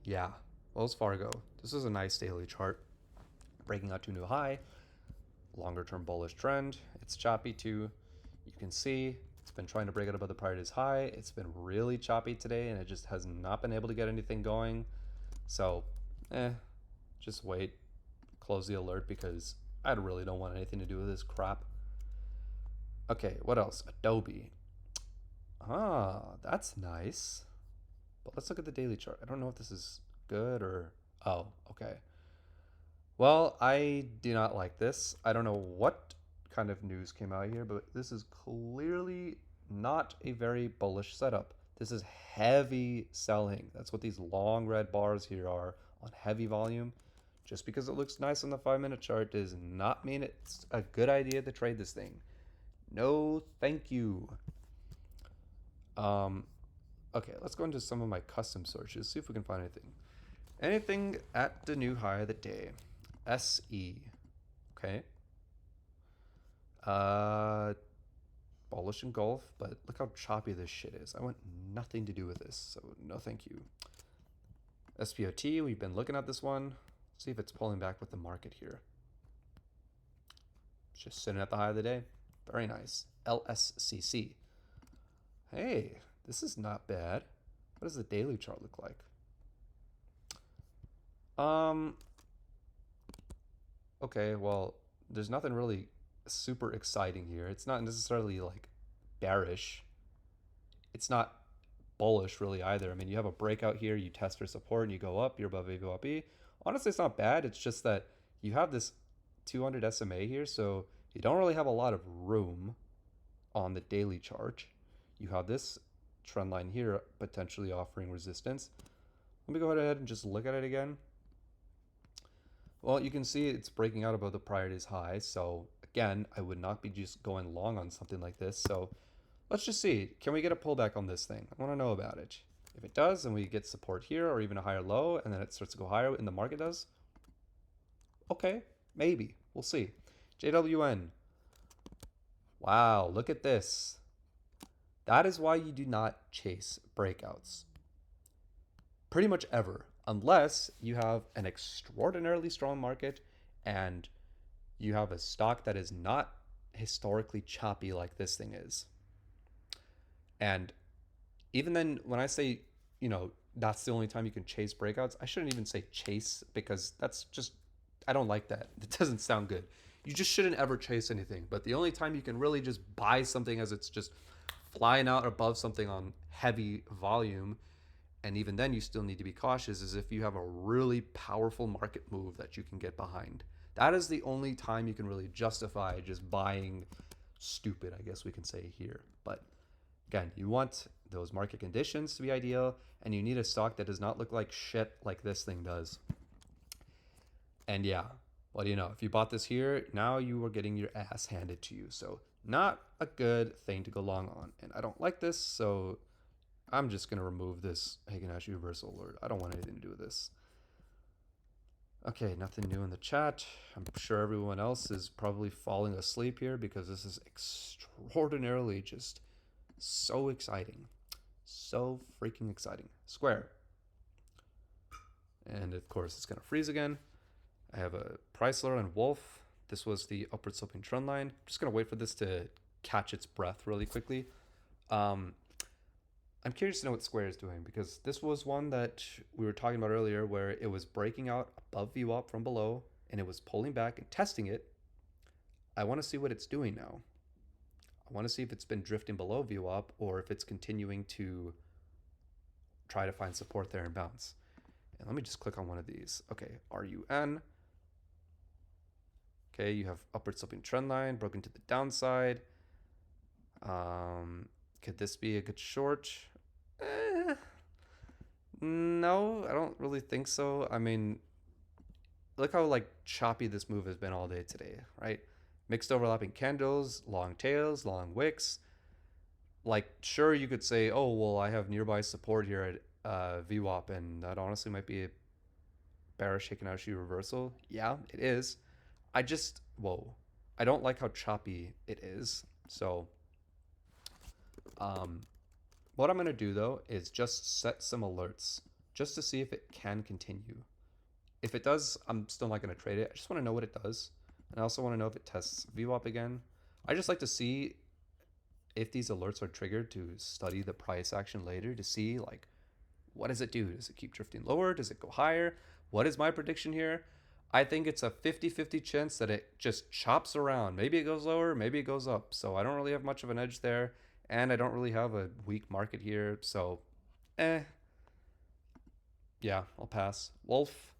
yeah, Wells Fargo. This is a nice daily chart. Breaking out to a new high. Longer term bullish trend. It's choppy too. You can see it's been trying to break out above the prior day's high. It's been really choppy today, and it just has not been able to get anything going. So, just wait. Close the alert because I really don't want anything to do with this crap. Okay, what else? Adobe. Ah, that's nice. But let's look at the daily chart. I don't know if this is good or... Oh, okay. Well, I do not like this. I don't know what kind of news came out here, but this is clearly not a very bullish setup. This is heavy selling. That's what these long red bars here are on heavy volume. Just because it looks nice on the 5-minute chart does not mean it's a good idea to trade this thing. No, thank you. Okay, let's go into some of my custom searches, see if we can find anything. Anything at the new high of the day. SE. Okay. Bullish and Gulf, but look how choppy this shit is. I want nothing to do with this, so no thank you. SPOT, we've been looking at this one. See if it's pulling back with the market here. It's just sitting at the high of the day. Very nice. LSCC. Hey, this is not bad. What does the daily chart look like? Okay, well, there's nothing really super exciting here. It's not necessarily like bearish. It's not bullish really either. I mean, you have a breakout here, you test for support and you go up, you're above A, go up E. Honestly, it's not bad. It's just that you have this 200 SMA here, so you don't really have a lot of room on the daily chart. You have this trend line here potentially offering resistance. Let me go ahead and just look at it again. Well, you can see it's breaking out above the prior day's high. So again, I would not be just going long on something like this. So let's just see. Can we get a pullback on this thing? I want to know about it. If it does, and we get support here or even a higher low, and then it starts to go higher and the market does, okay, maybe. We'll see. JWN. Wow, look at this. That is why you do not chase breakouts. Pretty much ever, unless you have an extraordinarily strong market and you have a stock that is not historically choppy like this thing is. And even then, when I say, that's the only time you can chase breakouts, I shouldn't even say chase because that's just, I don't like that. It doesn't sound good. You just shouldn't ever chase anything. But the only time you can really just buy something as it's just flying out above something on heavy volume, and even then you still need to be cautious, is if you have a really powerful market move that you can get behind. That is the only time you can really justify just buying stupid, I guess we can say here. But again, you want those market conditions to be ideal, and you need a stock that does not look like shit like this thing does. And yeah, well, if you bought this here, now you are getting your ass handed to you. So not a good thing to go long on. And I don't like this, so I'm just going to remove this Higinashi reversal alert. I don't want anything to do with this. Okay, nothing new in the chat. I'm sure everyone else is probably falling asleep here because this is extraordinarily just so exciting. So freaking exciting. Square. And of course, it's going to freeze again. I have a Chrysler and Wolf. This was the upward sloping trend line. I'm just going to wait for this to catch its breath really quickly. I'm curious to know what Square is doing because this was one that we were talking about earlier where it was breaking out above VWAP from below and it was pulling back and testing it. I want to see what it's doing now. I want to see if it's been drifting below VWAP or if it's continuing to try to find support there and bounce. And let me just click on one of these. Okay, RUN. Okay, you have upward sloping trend line broken to the downside. Could this be a good short? Eh, no, I don't really think so. I mean, look how like choppy this move has been all day today, right? Mixed overlapping candles, long tails, long wicks. Like, sure, you could say, oh, well, I have nearby support here at VWAP, and that honestly might be a bearish Hikinashi reversal. Yeah, it is. Whoa, I don't like how choppy it is. So, um, what I'm going to do though is just set some alerts just to see if it can continue. If it does, I'm still not going to trade it. I just want to know what it does. And I also want to know if it tests VWAP again. I just like to see if these alerts are triggered to study the price action later to see like what does it do? Does it keep drifting lower? Does it go higher? What is my prediction here? I think it's a 50-50 chance that it just chops around. Maybe it goes lower, maybe it goes up. So I don't really have much of an edge there. And I don't really have a weak market here. So, eh. Yeah, I'll pass. Wolf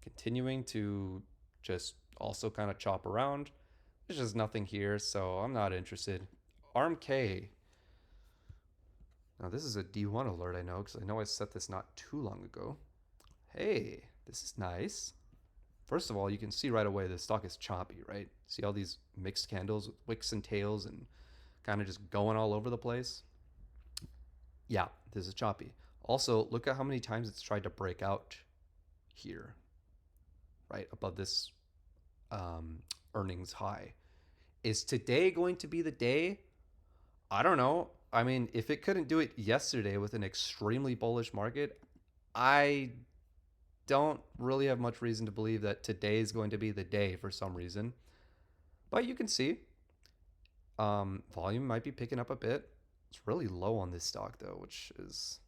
continuing to just also kind of chop around. There's just nothing here, so I'm not interested. ARMK. Now, this is a D1 alert, I know, because I know I set this not too long ago. Hey, this is nice. First of all, you can see right away the stock is choppy, right? See all these mixed candles with wicks and tails and kind of just going all over the place? Yeah, this is choppy. Also, look at how many times it's tried to break out here, right? Above this earnings high. Is today going to be the day? I don't know. I mean, if it couldn't do it yesterday with an extremely bullish market, I don't really have much reason to believe that today is going to be the day for some reason. But you can see volume might be picking up a bit. It's really low on this stock though, which is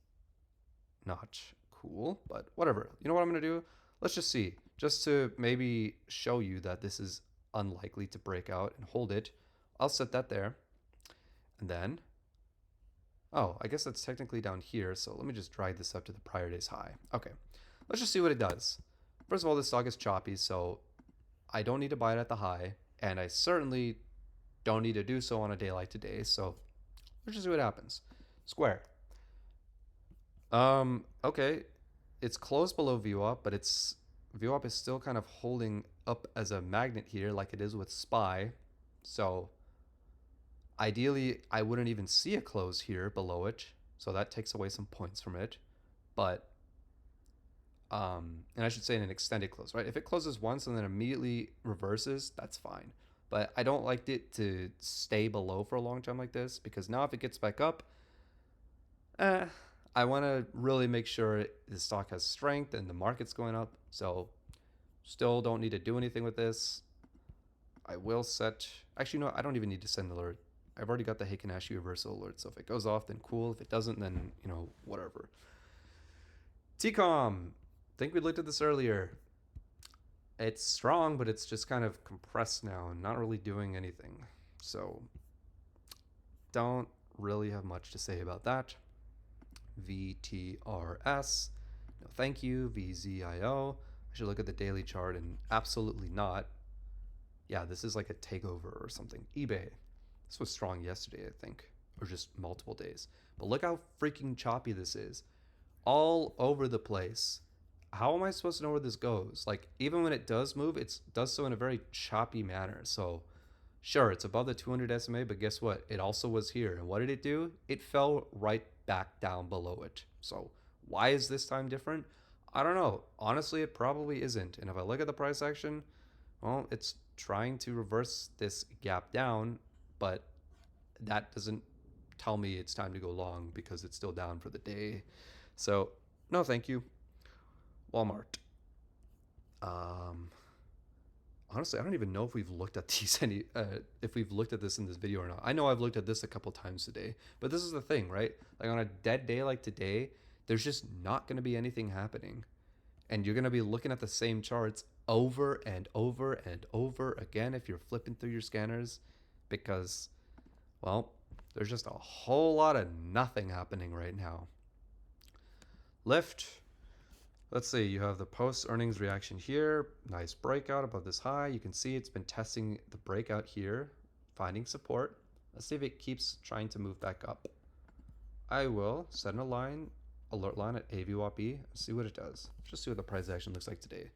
not cool, but whatever. You know what I'm going to do? Let's just see. Just to maybe show you that this is unlikely to break out and hold it, I'll set that there. And then, oh, I guess that's technically down here. So let me just drag this up to the prior day's high. Okay, let's just see what it does. First of all, this stock is choppy, so I don't need to buy it at the high. And I certainly don't need to do so on a day like today. So let's just see what happens. Square. Okay. It's closed below VWAP, but it's VWAP is still kind of holding up as a magnet here like it is with SPY. So ideally, I wouldn't even see a close here below it. So that takes away some points from it. But and I should say an extended close, right? If it closes once and then immediately reverses, that's fine. But I don't like it to stay below for a long time like this because now if it gets back up, eh, I want to really make sure the stock has strength and the market's going up. So still don't need to do anything with this. I will set, actually, no, I don't even need to send an alert. I've already got the Heikinashi reversal alert. So if it goes off, then cool. If it doesn't, then, whatever. TCOM. I think we looked at this earlier. It's strong, but it's just kind of compressed now and not really doing anything. So don't really have much to say about that. VTRS. No, thank you. VZIO. I should look at the daily chart and absolutely not. Yeah, this is like a takeover or something. eBay. This was strong yesterday, I think, or just multiple days. But look how freaking choppy this is. All over the place. How am I supposed to know where this goes? Like, even when it does move, it does so in a very choppy manner. So, sure, it's above the 200 SMA, but guess what? It also was here. And what did it do? It fell right back down below it. So, why is this time different? I don't know. Honestly, it probably isn't. And if I look at the price action, well, it's trying to reverse this gap down, but that doesn't tell me it's time to go long because it's still down for the day. So, no, thank you. Walmart. honestly, I don't even know if we've looked at these if we've looked at this in this video or not. I know I've looked at this a couple times today, but this is the thing, right? Like on a dead day like today, there's just not going to be anything happening. And you're going to be looking at the same charts over and over and over again if you're flipping through your scanners because, well, there's just a whole lot of nothing happening right now. Lift. Let's see, you have the post earnings reaction here. Nice breakout above this high. You can see it's been testing the breakout here, finding support. Let's see if it keeps trying to move back up. I will set an alert line at AVWAP, see what it does. Just see what the price action looks like today.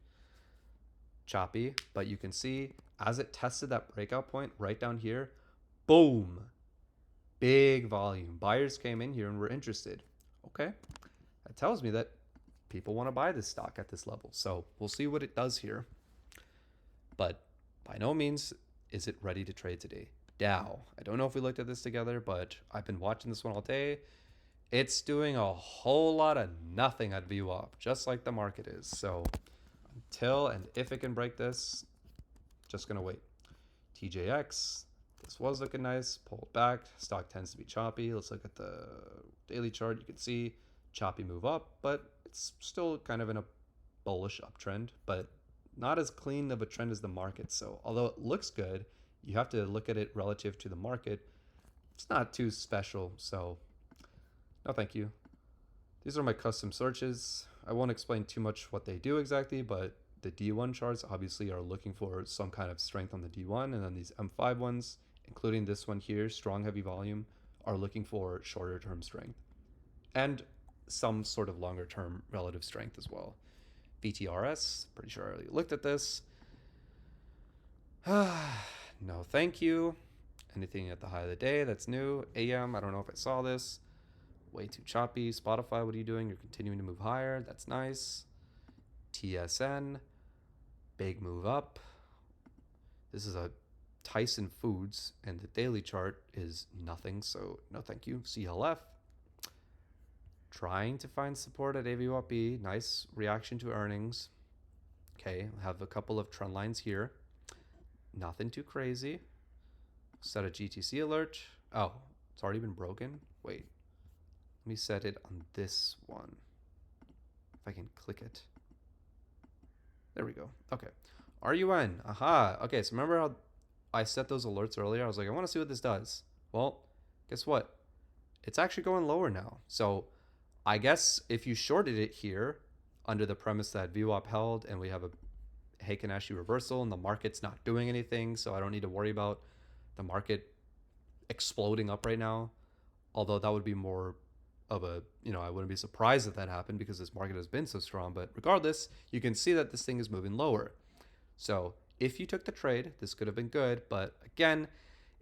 Choppy, but you can see as it tested that breakout point right down here, boom, big volume. Buyers came in here and were interested. Okay, that tells me that people want to buy this stock at this level. So we'll see what it does here. But by no means is it ready to trade today. Dow, I don't know if we looked at this together, but I've been watching this one all day. It's doing a whole lot of nothing at VWAP, just like the market is. So until and if it can break this, just gonna wait. TJX, this was looking nice, pulled back. Stock tends to be choppy. Let's look at the daily chart. You can see choppy move up, but it's still kind of in a bullish uptrend, but not as clean of a trend as the market. So although it looks good, you have to look at it relative to the market. It's not too special, so no thank you. These are my custom searches. I won't explain too much what they do exactly, but the D1 charts obviously are looking for some kind of strength on the D1, and then these M5 ones, including this one here, strong heavy volume, are looking for shorter term strength and some sort of longer term relative strength as well. VTRS, pretty sure I already looked at this. No thank you. Anything at the high of the day that's new. AM, I don't know if I saw this. Way too choppy. Spotify, what are you doing? You're continuing to move higher. That's nice. TSN, big move up. This is a Tyson Foods, and the daily chart is nothing, so no thank you. CLF, trying to find support at AVWAP. Nice reaction to earnings. Okay, I have a couple of trend lines here. Nothing too crazy. Set a GTC alert. Oh, it's already been broken. Wait, let me set it on this one. If I can click it. There we go. Okay. RUN. Aha. Okay, so remember how I set those alerts earlier? I was like, I want to see what this does. Well, guess what? It's actually going lower now. So I guess if you shorted it here under the premise that VWAP held and we have a Heikin Ashi reversal and the market's not doing anything, so I don't need to worry about the market exploding up right now. Although that would be more of a, I wouldn't be surprised if that happened because this market has been so strong. But regardless, you can see that this thing is moving lower. So if you took the trade, this could have been good. But again,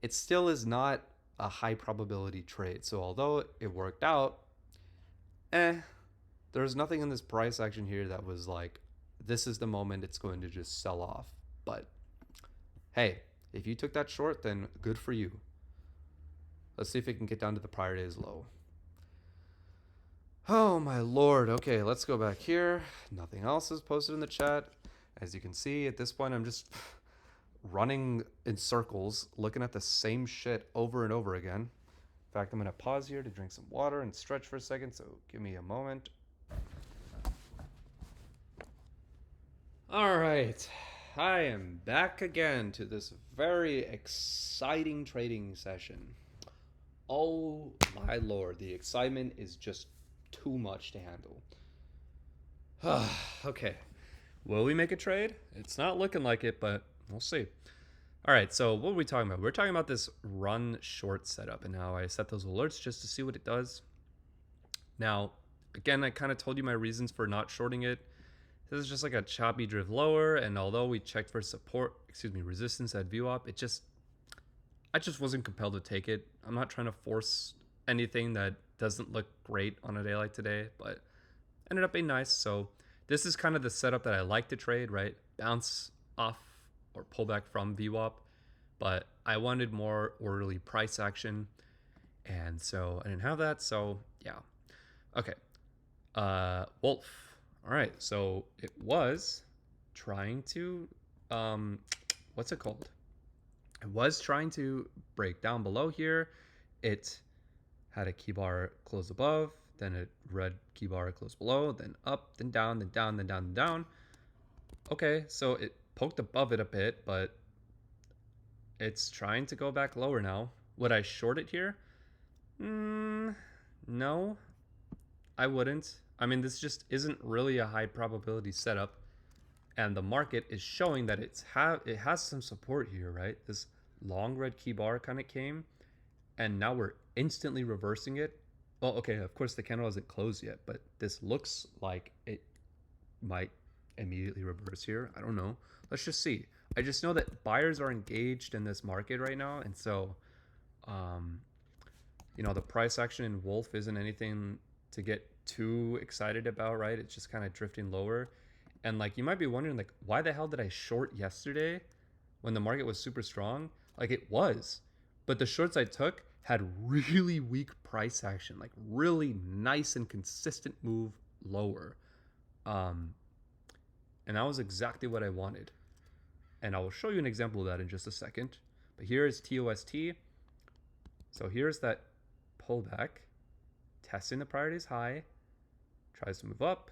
it still is not a high probability trade. So although it worked out, there's nothing in this price action here that was like, this is the moment it's going to just sell off. But hey, if you took that short, then good for you. Let's see if it can get down to the prior day's low. Oh my lord. Okay, let's go back here. Nothing else is posted in the chat. As you can see, at this point, I'm just running in circles, looking at the same shit over and over again. In fact, I'm going to pause here to drink some water and stretch for a second, so give me a moment. All right. I am back again to this very exciting trading session. Oh my lord, the excitement is just too much to handle. Okay, will we make a trade? It's not looking like it, but we'll see. All right, so what are we talking about? We're talking about this run short setup, and now I set those alerts just to see what it does. Now, again, I kind of told you my reasons for not shorting it. This is just like a choppy drift lower, and although we checked for resistance at VWAP, I just wasn't compelled to take it. I'm not trying to force anything that doesn't look great on a day like today, but ended up being nice. So this is kind of the setup that I like to trade, right? Bounce off or pull back from VWAP, but I wanted more orderly price action, and so I didn't have that. So yeah, okay. Wolf. All right, so it was trying to what's it called? It was trying to break down below here. It had a key bar close above, then a red key bar close below, then up, then down, then down, then down, then down. Okay, so it poked above it a bit, but it's trying to go back lower now. Would I short it here? No, I wouldn't. I mean, this just isn't really a high probability setup, and the market is showing that it has some support here, right? This long red key bar kind of came, and now we're instantly reversing it. Well, okay, of course the candle hasn't closed yet, but this looks like it might immediately reverse here. I don't know. Let's just see. I just know that buyers are engaged in this market right now, and so um, the price action in Wolf isn't anything to get too excited about, right? It's just kind of drifting lower. And like you might be wondering, like, why the hell did I short yesterday when the market was super strong? Like it was. But the shorts I took had really weak price action, like really nice and consistent move lower. Um, and that was exactly what I wanted. And I will show you an example of that in just a second. But here is TOST. So here's that pullback, testing the priorities high, tries to move up,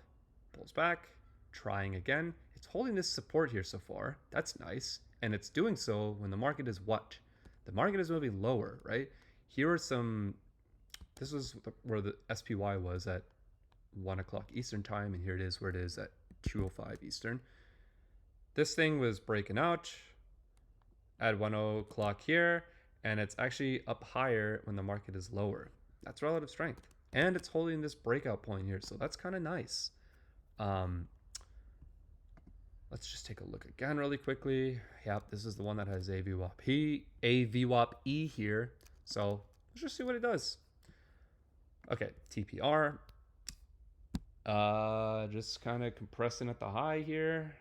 pulls back, trying again. It's holding this support here so far. That's nice. And it's doing so when the market is what? The market is moving lower, right? Here are some, this was where the SPY was at 1 o'clock Eastern time, and here it is where it is at 2:05 Eastern. This thing was breaking out at 1 o'clock here, and it's actually up higher when the market is lower. That's relative strength. And it's holding this breakout point here, so that's kind of nice. Let's just take a look again really quickly. Yep, this is the one that has a VWAP E here. So let's just see what it does. Okay, TPR. Just kind of compressing at the high here.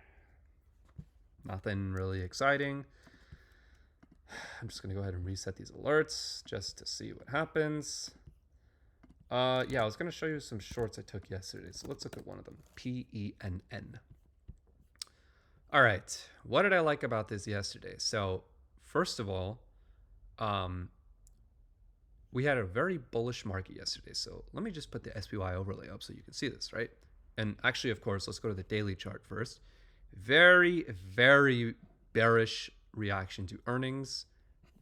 Nothing really exciting. I'm just gonna go ahead and reset these alerts just to see what happens. Yeah, I was gonna show you some shorts I took yesterday. So let's look at one of them. PENN. All right, what did I like about this yesterday? So first of all, we had a very bullish market yesterday. So let me just put the SPY overlay up so you can see this, right? And actually, of course, let's go to the daily chart first. Very, very bearish reaction to earnings.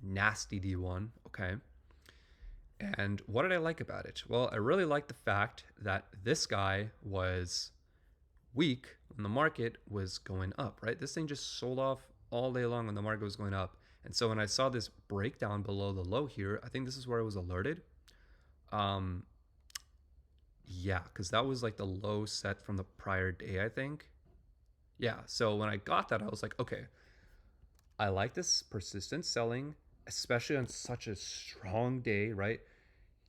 Nasty D1, okay? And what did I like about it? Well, I really like the fact that this guy was weak when the market was going up, right? This thing just sold off all day long when the market was going up. And so when I saw this breakdown below the low here, I think this is where I was alerted. Yeah, because that was like the low set from the prior day, I think. Yeah, so when I got that, I was like, okay, I like this persistent selling, especially on such a strong day, right?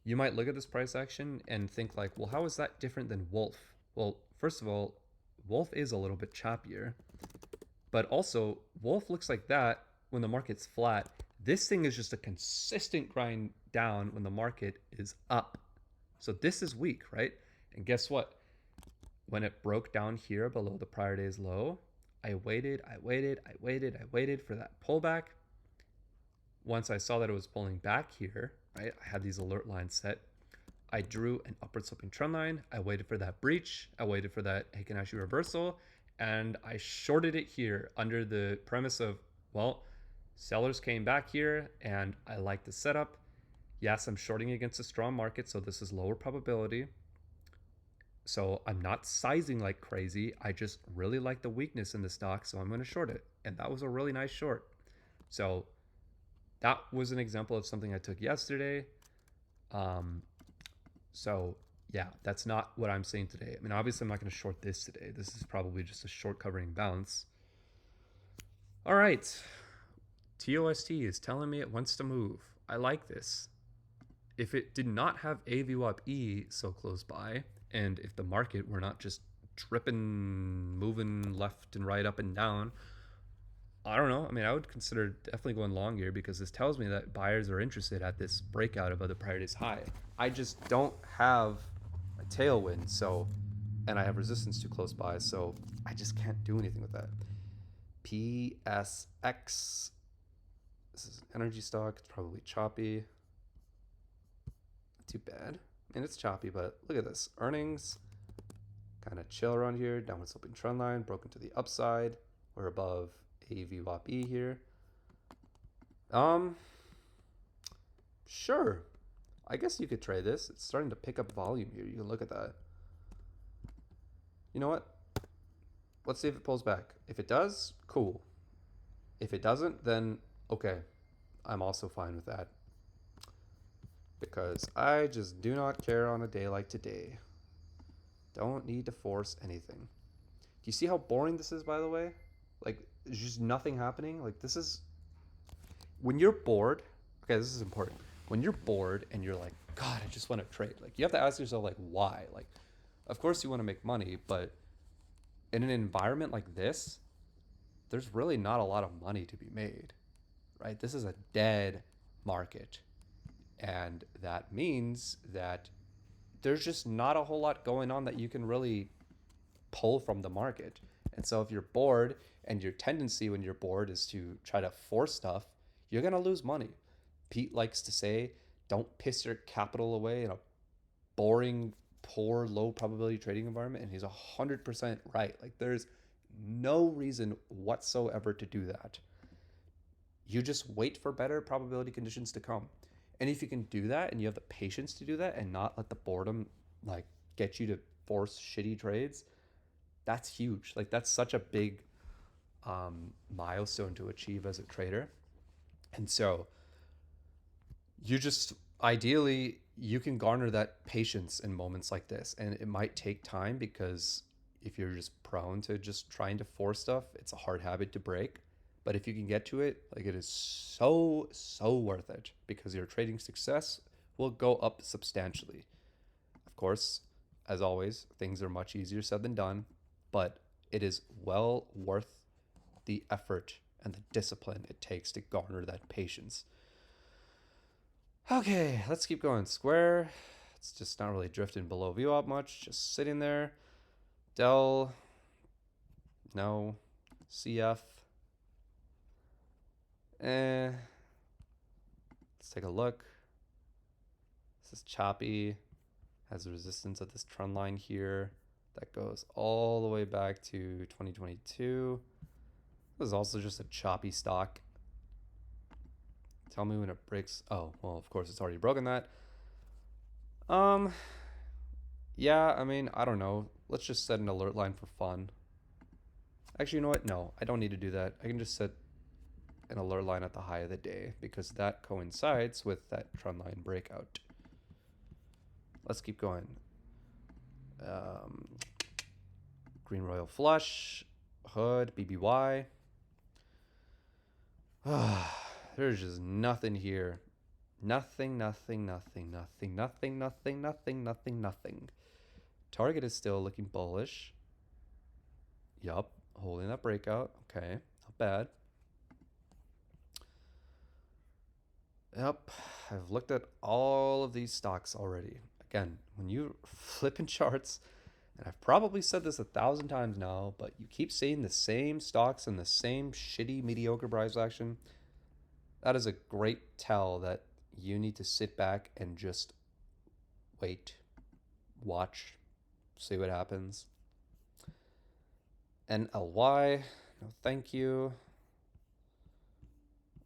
You might look at this price action and think like, well, how is that different than Wolf? Well, first of all, Wolf is a little bit choppier, but also Wolf looks like that when the market's flat. This thing is just a consistent grind down when the market is up. So this is weak, right? And guess what? When it broke down here below the prior day's low, I waited for that pullback. Once I saw that it was pulling back here, right, I had these alert lines set. I drew an upward sloping trend line. I waited for that breach. I waited for that Heikin Ashi reversal. And I shorted it here under the premise of, well, sellers came back here and I like the setup. Yes, I'm shorting against a strong market, so this is lower probability. So I'm not sizing like crazy. I just really like the weakness in the stock, so I'm going to short it. And that was a really nice short. So that was an example of something I took yesterday. So yeah, that's not what I'm saying today. I mean, obviously I'm not going to short this today. This is probably just a short covering bounce. All right. TOST is telling me it wants to move. I like this. If it did not have AVWAP E so close by, and if the market were not just dripping, moving left and right, up and down, I don't know. I mean, I would consider definitely going long here because this tells me that buyers are interested at this breakout above the prior day's high. I just don't have a tailwind, so, and I have resistance too close by, so I just can't do anything with that. PSX. This is an energy stock. It's probably choppy. Not too bad. I mean, it's choppy, but look at this. Earnings kind of chill around here. Downward sloping trend line, broken to the upside. We're above AVWAP here. Sure. I guess you could trade this. It's starting to pick up volume here. You can look at that. You know what? Let's see if it pulls back. If it does, cool. If it doesn't, then okay. I'm also fine with that. Because I just do not care on a day like today. Don't need to force anything. Do you see how boring this is, by the way? Like, there's just nothing happening. Like, this is... When you're bored... Okay, this is important. When you're bored and you're like, God, I just want to trade. Like, you have to ask yourself, like, why? Like, of course you want to make money, but in an environment like this, there's really not a lot of money to be made, right? This is a dead market. And that means that there's just not a whole lot going on that you can really pull from the market. And so if you're bored and your tendency when you're bored is to try to force stuff, you're going to lose money. Pete likes to say, don't piss your capital away in a boring, poor, low probability trading environment. And he's 100% right. Like, there's no reason whatsoever to do that. You just wait for better probability conditions to come. And if you can do that and you have the patience to do that and not let the boredom like get you to force shitty trades, that's huge. Like, that's such a big milestone to achieve as a trader. And so you just ideally you can garner that patience in moments like this, and it might take time because if you're just prone to just trying to force stuff, it's a hard habit to break. But if you can get to it, like, it is so worth it because your trading success will go up substantially. Of course, as always, things are much easier said than done, but it is well worth the effort and the discipline it takes to garner that patience. Okay, let's keep going. Square, it's just not really drifting below VWAP much, just sitting there. Dell, no. CF, let's take a look. This is choppy, has a resistance at this trend line here that goes all the way back to 2022. This is also just a choppy stock. Tell me when it breaks. Oh, well, of course it's already broken that. Yeah, I mean, I don't know. Let's just set an alert line for fun. Actually, you know what? No, I don't need to do that. I can just set an alert line at the high of the day because that coincides with that trend line breakout. Let's keep going. Green Royal Flush, Hood, BBY. There's just nothing here. Nothing. Target is still looking bullish. Yup, holding that breakout. Okay, not bad. Yep, I've looked at all of these stocks already. Again, when you flip in charts, and I've probably said this 1,000 times now, but you keep seeing the same stocks and the same shitty, mediocre price action, that is a great tell that you need to sit back and just wait, watch, see what happens. NLY, no thank you.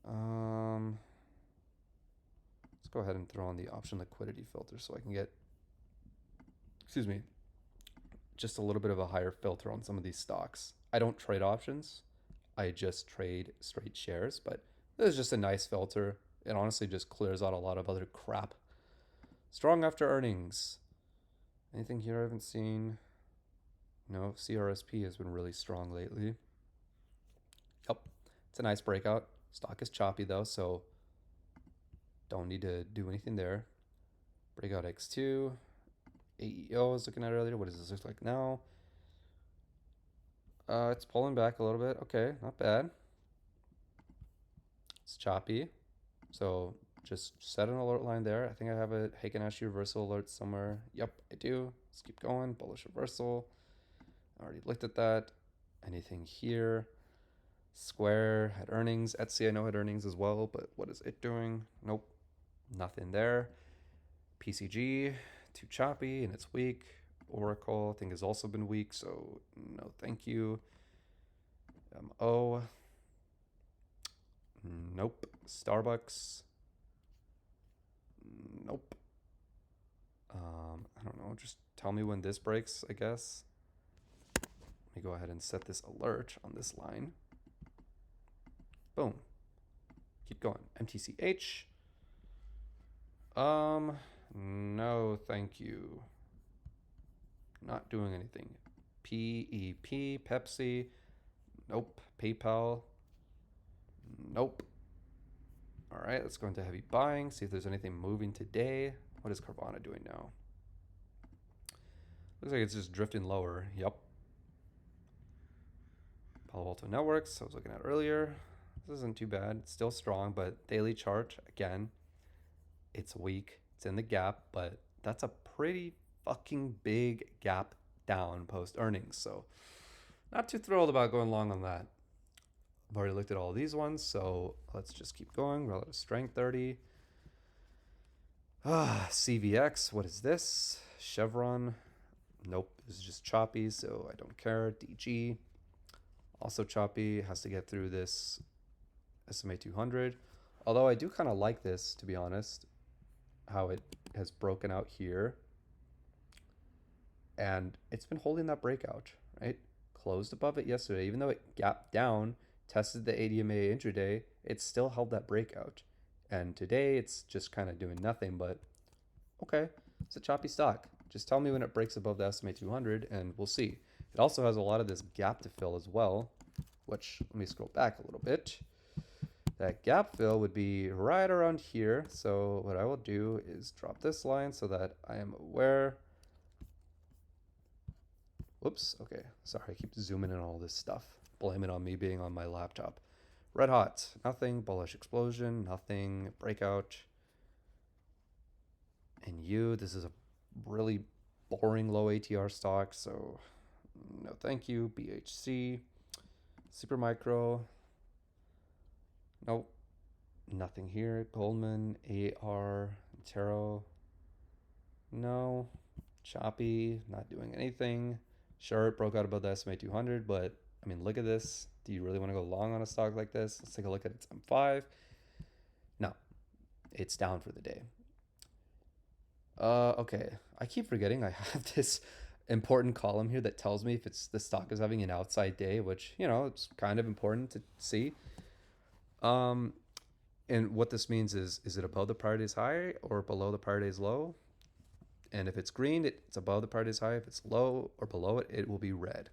Let's go ahead and throw on the option liquidity filter so I can get, excuse me, just a little bit of a higher filter on some of these stocks. I don't trade options. I just trade straight shares, but this is just a nice filter. It honestly just clears out a lot of other crap. Strong after earnings. Anything here I haven't seen? No, CRSP has been really strong lately. Yep, it's a nice breakout. Stock is choppy though, so don't need to do anything there. Breakout X2. AEO I was looking at earlier. What does this look like now? It's pulling back a little bit. Okay, not bad. It's choppy. So just set an alert line there. I think I have a Heiken-Ashi reversal alert somewhere. Yep, I do. Let's keep going. Bullish reversal. I already looked at that. Anything here? Square had earnings. Etsy I know had earnings as well, but what is it doing? Nope, nothing there. PCG, too choppy and it's weak. Oracle I think has also been weak, so no thank you. Oh, nope. Starbucks, nope. I don't know. Just tell me when this breaks, I guess. Let me go ahead and set this alert on this line. Boom. Keep going. MTCH. No, thank you. Not doing anything. PEP, Pepsi. Nope. PayPal. Nope. All right, let's go into heavy buying. See if there's anything moving today. What is Carvana doing now? Looks like it's just drifting lower. Yep. Palo Alto Networks, I was looking at earlier. This isn't too bad. It's still strong, but daily chart, again, it's weak. It's in the gap, but that's a pretty fucking big gap down post earnings. So not too thrilled about going long on that. I've already looked at all these ones, so let's just keep going. Relative strength 30. CVX, what is this? Chevron, nope, this is just choppy, so I don't care. DG, also choppy, has to get through this SMA 200. Although I do kind of like this, to be honest, how it has broken out here. And it's been holding that breakout, right? Closed above it yesterday, even though it gapped down, tested the ADMA intraday, it still held that breakout. And today it's just kind of doing nothing, but okay, it's a choppy stock. Just tell me when it breaks above the SMA 200 and we'll see. It also has a lot of this gap to fill as well, which, let me scroll back a little bit. That gap fill would be right around here. So what I will do is drop this line so that I am aware. Whoops, okay, sorry, I keep zooming in on all this stuff. Blame it on me being on my laptop. Red hot, nothing. Bullish explosion, nothing. Breakout. And this is a really boring low ATR stock, so no thank you. BHC, Supermicro, nope, nothing here. Goldman, AR, Taro, no. Choppy, not doing anything. Sure, it broke out above the SMA 200, but I mean, look at this. Do you really want to go long on a stock like this? Let's take a look at its M5. No, it's down for the day. Okay. I keep forgetting I have this important column here that tells me if the stock is having an outside day, which, it's kind of important to see. Um, and what this means is it above the prior day's high or below the prior day's low? And if it's green, it's above the prior day's high. If it's low or below it, it will be red.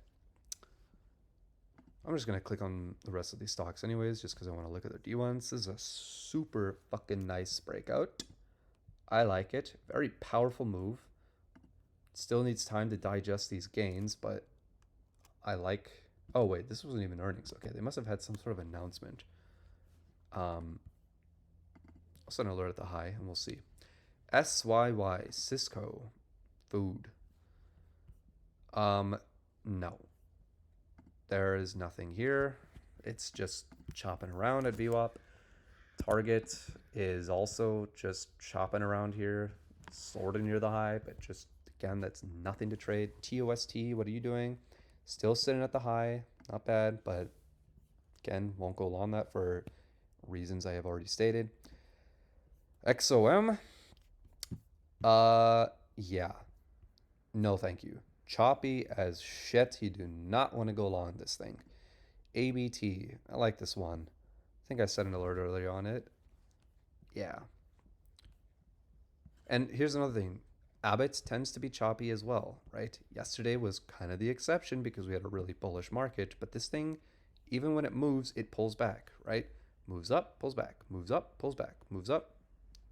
I'm just going to click on the rest of these stocks anyways, just because I want to look at their D1s. This is a super fucking nice breakout. I like it. Very powerful move. Still needs time to digest these gains, but I like... Oh, wait, this wasn't even earnings. Okay, they must have had some sort of announcement. I'll set an alert at the high, and we'll see. SYY, Cisco, food. No. There is nothing here. It's just chopping around at VWAP. Target is also just chopping around here, sort of near the high, but just, again, that's nothing to trade. TOST, what are you doing? Still sitting at the high. Not bad, but again, won't go along that for reasons I have already stated. XOM, yeah. No, thank you. Choppy as shit. You do not want to go along this thing. ABT, I like this one. I think I set an alert earlier on it. Yeah. And here's another thing. Abbott tends to be choppy as well, right? Yesterday was kind of the exception because we had a really bullish market, but this thing, even when it moves, it pulls back, right? Moves up, pulls back, moves up, pulls back, moves up.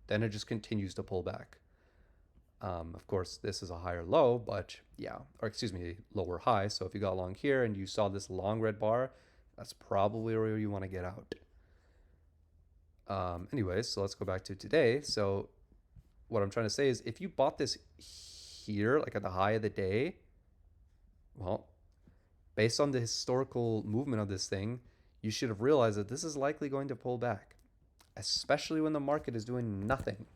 Then it just continues to pull back. Of course, this is a higher low, but yeah, or excuse me, lower high. So if you got long here and you saw this long red bar, that's probably where you want to get out. Anyways, so let's go back to today. So what I'm trying to say is if you bought this here, like at the high of the day, well, based on the historical movement of this thing, you should have realized that this is likely going to pull back, especially when the market is doing nothing.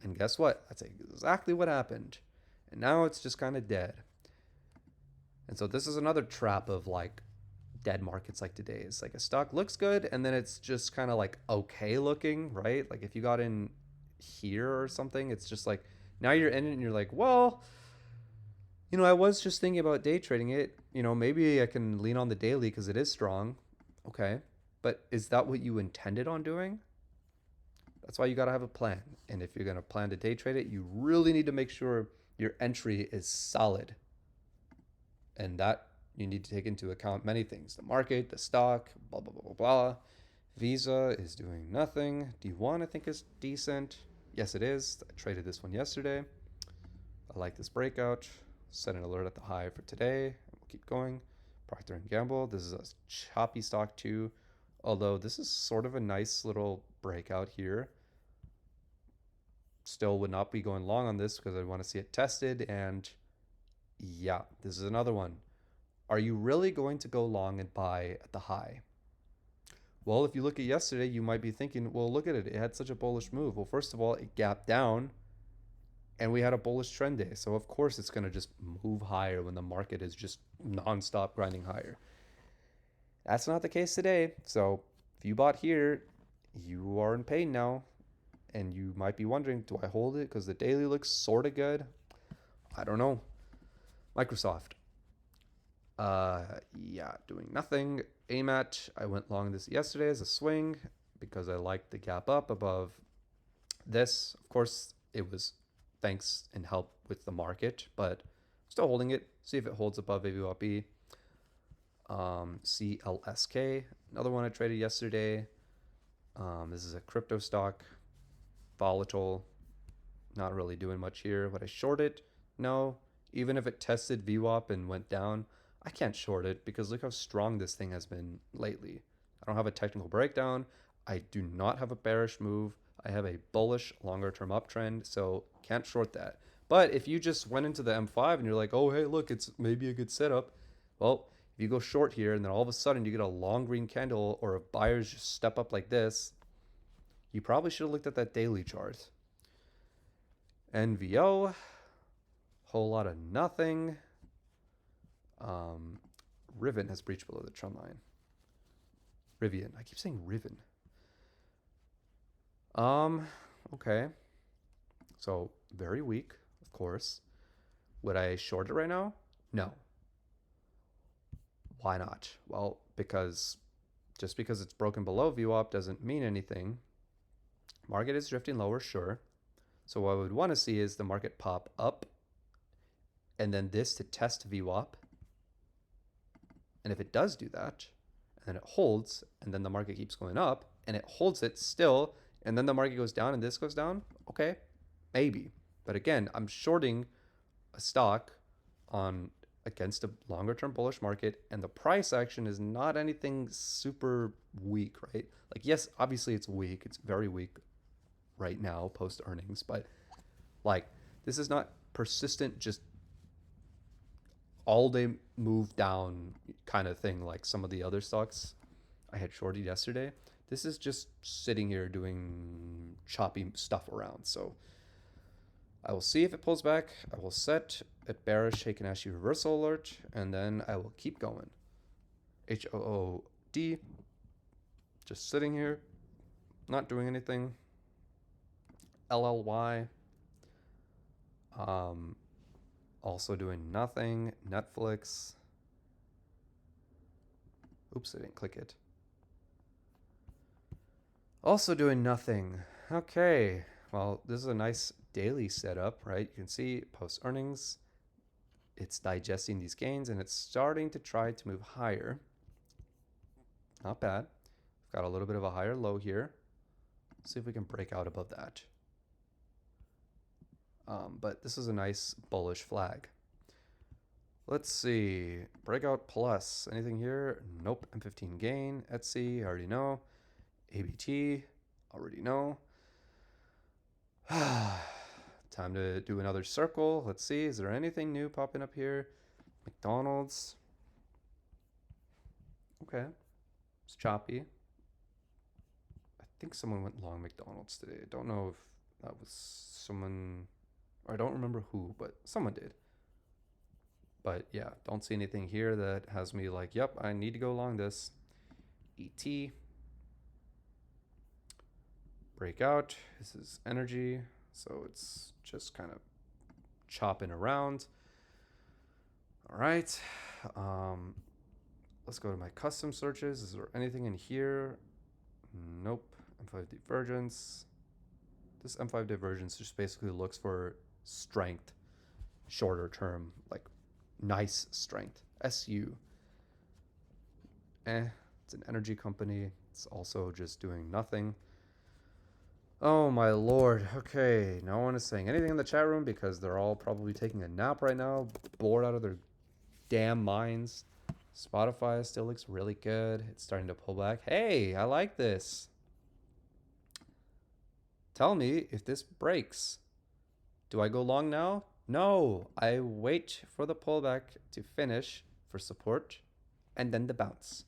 And guess what? That's exactly what happened. And now it's just kind of dead. And so this is another trap of like dead markets like today's. Like a stock looks good and then it's just kind of like okay looking, right? Like if you got in here or something, it's just like now you're in it and you're like, well, I was just thinking about day trading it. Maybe I can lean on the daily because it is strong. Okay. But is that what you intended on doing? That's why you got to have a plan. And if you're going to plan to day trade it, you really need to make sure your entry is solid. And that you need to take into account many things: the market, the stock, blah, blah, blah, blah, blah. Visa is doing nothing. D1, I think, is decent. Yes, it is. I traded this one yesterday. I like this breakout. Set an alert at the high for today. And we'll keep going. Procter and Gamble. This is a choppy stock too. Although this is sort of a nice little breakout here. Still would not be going long on this because I want to see it tested. And yeah, this is another one. Are you really going to go long and buy at the high? Well, if you look at yesterday, you might be thinking, well, look at it. It had such a bullish move. Well, first of all, it gapped down and we had a bullish trend day. So, of course, it's going to just move higher when the market is just nonstop grinding higher. That's not the case today. So, if you bought here, you are in pain now. And you might be wondering, do I hold it? Because the daily looks sort of good. I don't know. Microsoft. Yeah, doing nothing. AMAT, I went long this yesterday as a swing because I liked the gap up above this. Of course, it was thanks and help with the market, but still holding it. See if it holds above AVOP. CLSK, another one I traded yesterday. This is a crypto stock, volatile, not really doing much here. Would I short it? No. Even if it tested VWAP and went down, I can't short it because look how strong this thing has been lately. I don't have a technical breakdown. I do not have a bearish move. I have a bullish longer term uptrend, so can't short that. But if you just went into the M5 and you're like, oh, hey, look, it's maybe a good setup. Well, if you go short here and then all of a sudden you get a long green candle or if buyers just step up like this, you probably should have looked at that daily chart. NVO, whole lot of nothing. Riven has breached below the trend line. Rivian. I keep saying Riven. Okay. So very weak, of course. Would I short it right now? No. Why not? Well, because just because it's broken below VWAP doesn't mean anything. Market is drifting lower, sure. So what I would want to see is the market pop up and then this to test VWAP. And if it does do that, and then it holds, and then the market keeps going up, and it holds it still, and then the market goes down and this goes down, okay, maybe. But again, I'm shorting a stock on against a longer term bullish market, and the price action is not anything super weak, right? Like, yes, obviously it's weak. It's very weak right now post earnings, but like this is not persistent, just all day move down kind of thing like some of the other stocks I had shorted yesterday. This is just sitting here doing choppy stuff around. So I will see if it pulls back. I will set at bearish Heikin-Ashi reversal alert, and then I will keep going. HOOD, just sitting here, not doing anything. LLY, also doing nothing. Netflix. Oops, I didn't click it. Also doing nothing. Okay, well, this is a nice daily setup, right? You can see post earnings, it's digesting these gains and it's starting to try to move higher. Not bad. We've got a little bit of a higher low here. See if we can break out above that. But this is a nice bullish flag. Let's see. Breakout plus. Anything here? Nope. M15 gain. Etsy. I already know. ABT. Already know. Time to do another circle. Let's see. Is there anything new popping up here? McDonald's. Okay. It's choppy. I think someone went long McDonald's today. I don't know if that was someone, or I don't remember who, but someone did. But yeah, don't see anything here that has me like, yep, I need to go along this. ET, breakout. This is energy, so it's just kind of chopping around. All right. Um, let's go to my custom searches. Is there anything in here? Nope. M5 divergence. This M5 divergence just basically looks for strength, shorter term, like nice strength. SU. It's an energy company. It's also just doing nothing. Oh my lord. Okay, no one is saying anything in the chat room because they're all probably taking a nap right now, bored out of their damn minds. Spotify still looks really good. It's starting to pull back. Hey, I like this. Tell me if this breaks. Do I go long now? No, I wait for the pullback to finish for support and then the bounce.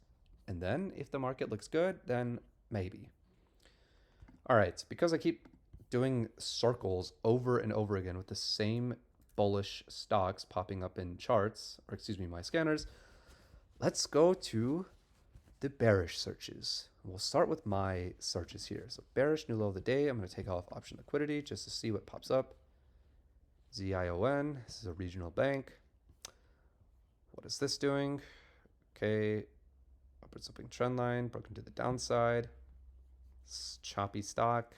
And then if the market looks good, then maybe. All right, because I keep doing circles over and over again with the same bullish stocks popping up in charts, or excuse me, my scanners, let's go to the bearish searches. We'll start with my searches here. So bearish new low of the day. I'm going to take off option liquidity just to see what pops up. ZION, this is a regional bank. What is this doing? Okay, upward sloping trend line, broken to the downside. It's choppy stock,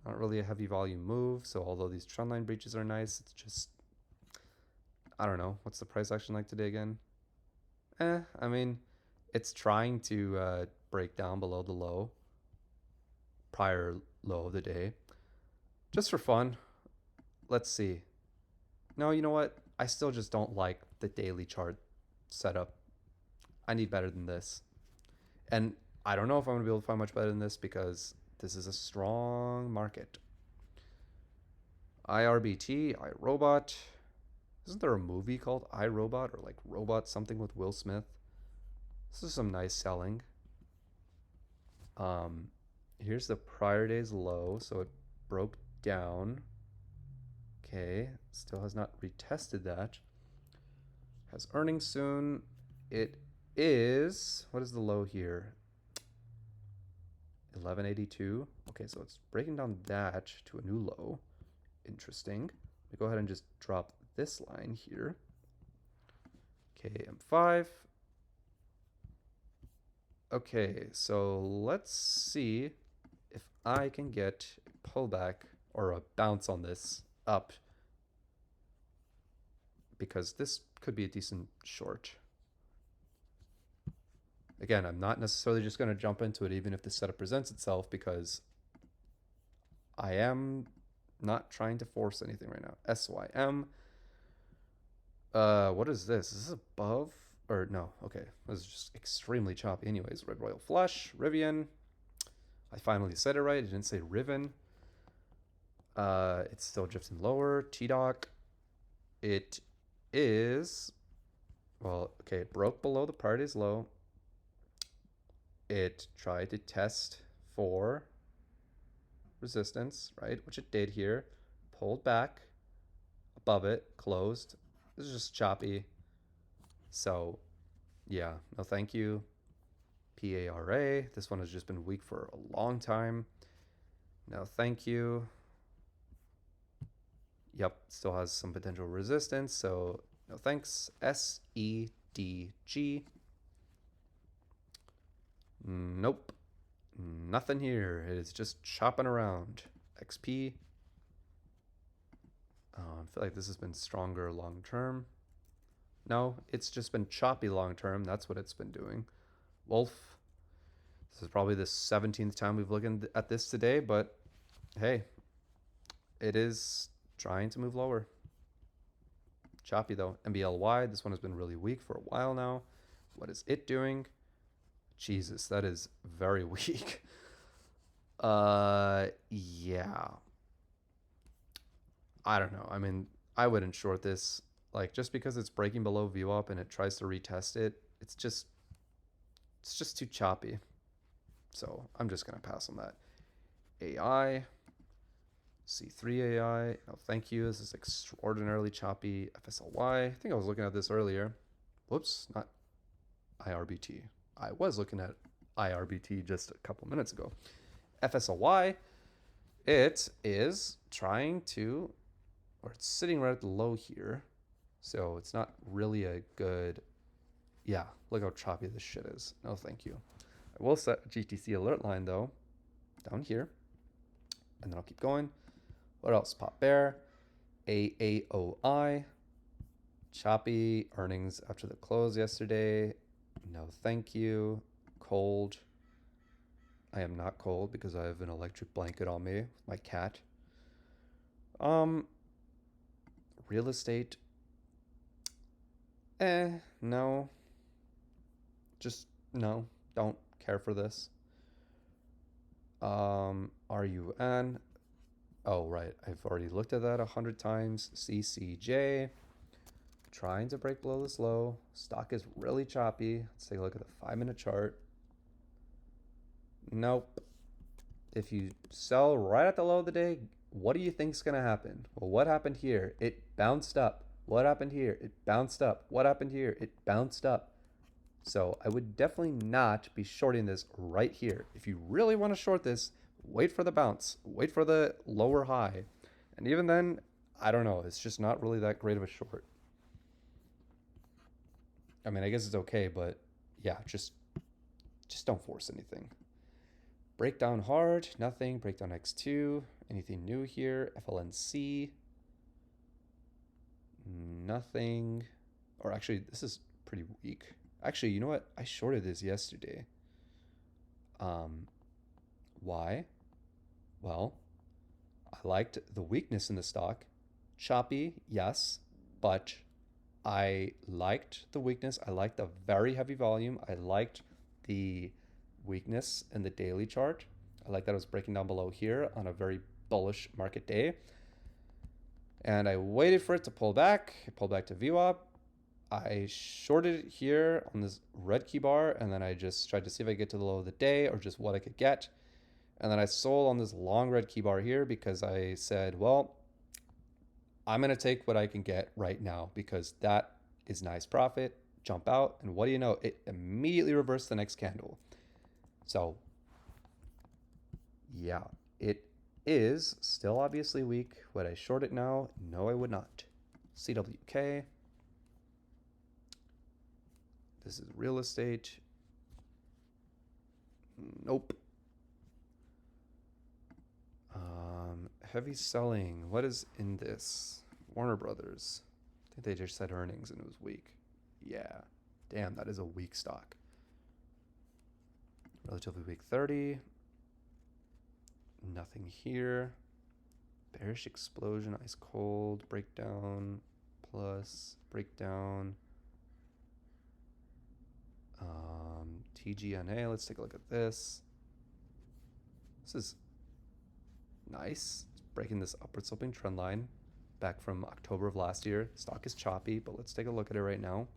not really a heavy volume move. So although these trend line breaches are nice, it's just, I don't know. What's the price action like today again? I mean, it's trying to break down below the low, prior low of the day. Just for fun, let's see. No, you know what? I still just don't like the daily chart setup. I need better than this. And I don't know if I'm going to be able to find much better than this because this is a strong market. IRBT, iRobot. Isn't there a movie called iRobot or like Robot something with Will Smith? This is some nice selling. Here's the prior day's low, so it broke down. Okay, still has not retested that. Has earnings soon. It is, what is the low here? 1182. Okay, so it's breaking down that to a new low. Interesting. Let me go ahead and just drop this line here. Okay, M5. Okay, so let's see if I can get a pullback or a bounce on this up, because this could be a decent short. Again, I'm not necessarily just going to jump into it even if the setup presents itself, because I am not trying to force anything right now. SYM. What is this? Is this above? Or no, okay. This is just extremely choppy anyways. Red Royal Flush, Rivian. I finally said it right. I didn't say Riven. It's still drifting lower. T-Doc. It is, well, okay, it broke below the prior day's low. It tried to test for resistance, right? Which it did here. Pulled back above it, closed. This is just choppy. So, yeah, no thank you. PARA. This one has just been weak for a long time. No thank you. Yep, still has some potential resistance, so no thanks. SEDG. Nope. Nothing here. It is just chopping around. XP. I feel like this has been stronger long term. No, it's just been choppy long term. That's what it's been doing. Wolf. This is probably the 17th time we've looked at this today, but hey, it is trying to move lower. Choppy though. MBLY, this one has been really weak for a while now. What is it doing? Jesus, that is very weak. Yeah. I don't know. I mean, I wouldn't short this. Like, just because it's breaking below VWAP and it tries to retest it, it's just, It's just too choppy. So I'm just going to pass on that. AI, C3 AI, no thank you. This is extraordinarily choppy. FSLY, I think I was looking at this earlier. Whoops, not IRBT. I was looking at IRBT just a couple minutes ago. FSLY, it is trying to, or it's sitting right at the low here. So it's not really a good, yeah, look how choppy this shit is. No thank you. I will set a GTC alert line though, down here. And then I'll keep going. What else? Pop Bear, AAOI, choppy earnings after the close yesterday. No thank you. Cold. I am not cold because I have an electric blanket on me with my cat. Real estate. No. Just no. Don't care for this. RUN. Oh, right. I've already looked at that 100 times. CCJ. Trying to break below this low. Stock is really choppy. Let's take a look at the 5-minute chart. Nope. If you sell right at the low of the day, what do you think is going to happen? Well, what happened here? It bounced up. What happened here? It bounced up. What happened here? It bounced up. So I would definitely not be shorting this right here. If you really want to short this, wait for the bounce. Wait for the lower high. And even then, I don't know. It's just not really that great of a short. I mean, I guess it's okay, but yeah, just don't force anything. Breakdown hard, nothing. Breakdown X2, anything new here? FLNC, nothing. Or actually, this is pretty weak. Actually, you know what? I shorted this yesterday. Why? Well, I liked the weakness in the stock. Choppy, yes, but I liked the weakness. I liked the very heavy volume. I liked the weakness in the daily chart. I like that it was breaking down below here on a very bullish market day. And I waited for it to pull back. It pulled back to VWAP. I shorted it here on this red key bar, and then I just tried to see if I get to the low of the day or just what I could get. And then I sold on this long red key bar here because I said, well, I'm going to take what I can get right now because that is nice profit. Jump out, and what do you know? It immediately reversed the next candle. So, yeah, it is still obviously weak. Would I short it now? No, I would not. CWK. This is real estate. Nope. Heavy selling. What is in this? Warner Brothers. I think they just said earnings and it was weak. Yeah. Damn, that is a weak stock. Relatively weak 30. Nothing here. Bearish explosion, ice cold, breakdown, plus, breakdown. TGNA, let's take a look at this. This is nice. It's breaking this upward sloping trend line back from October of last year. Stock is choppy, but let's take a look at it right now.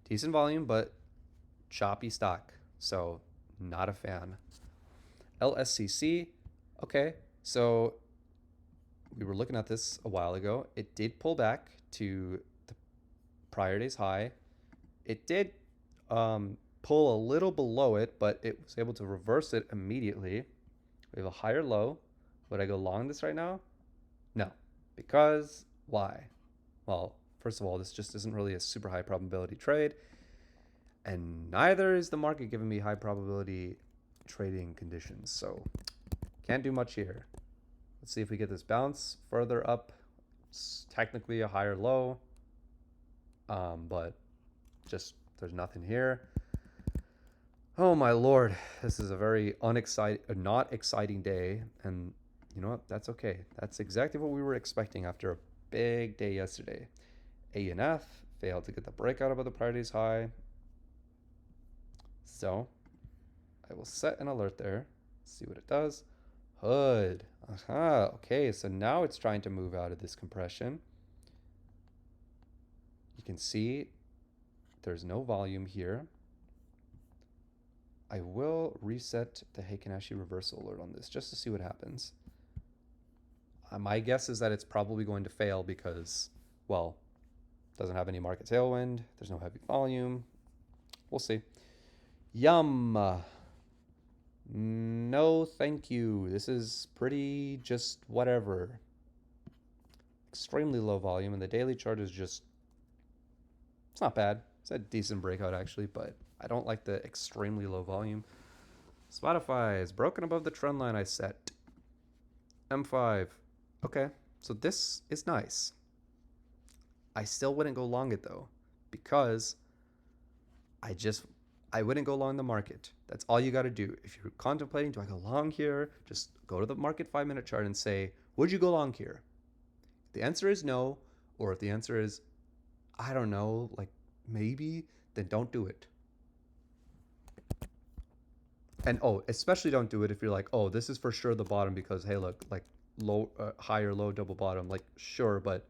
Decent volume, but choppy stock. So not a fan. LSCC, okay. So we were looking at this a while ago. It did pull back to the prior day's high. It did pull a little below it, but it was able to reverse it immediately. We have a higher low. Would I go long this right now? No. Because why? Well, first of all, this just isn't really a super high probability trade. And neither is the market giving me high probability trading conditions. So can't do much here. Let's see if we get this bounce further up. It's technically a higher low. But just there's nothing here. Oh my lord, this is a very not exciting day, and you know what? That's okay. That's exactly what we were expecting after a big day yesterday. ANF failed to get the breakout above the prior day's high, so I will set an alert there. See what it does. Hood. Aha. Okay, so now it's trying to move out of this compression. You can see there's no volume here. I will reset the Heikinashi reversal alert on this just to see what happens. My guess is that it's probably going to fail because, well, doesn't have any market tailwind. There's no heavy volume. We'll see. Yum. No, thank you. This is pretty just whatever. Extremely low volume, and the daily chart is just, it's not bad. It's a decent breakout actually, but I don't like the extremely low volume. Spotify is broken above the trend line I set. M5. Okay, so this is nice. I still wouldn't go long it though, because I wouldn't go long the market. That's all you got to do. If you're contemplating, do I go long here? Just go to the market 5-minute chart and say, would you go long here? If the answer is no, or if the answer is, I don't know, like maybe, then don't do it. And oh, especially don't do it if you're like, oh, this is for sure the bottom because hey, look, like low, high or low double bottom. Like sure, but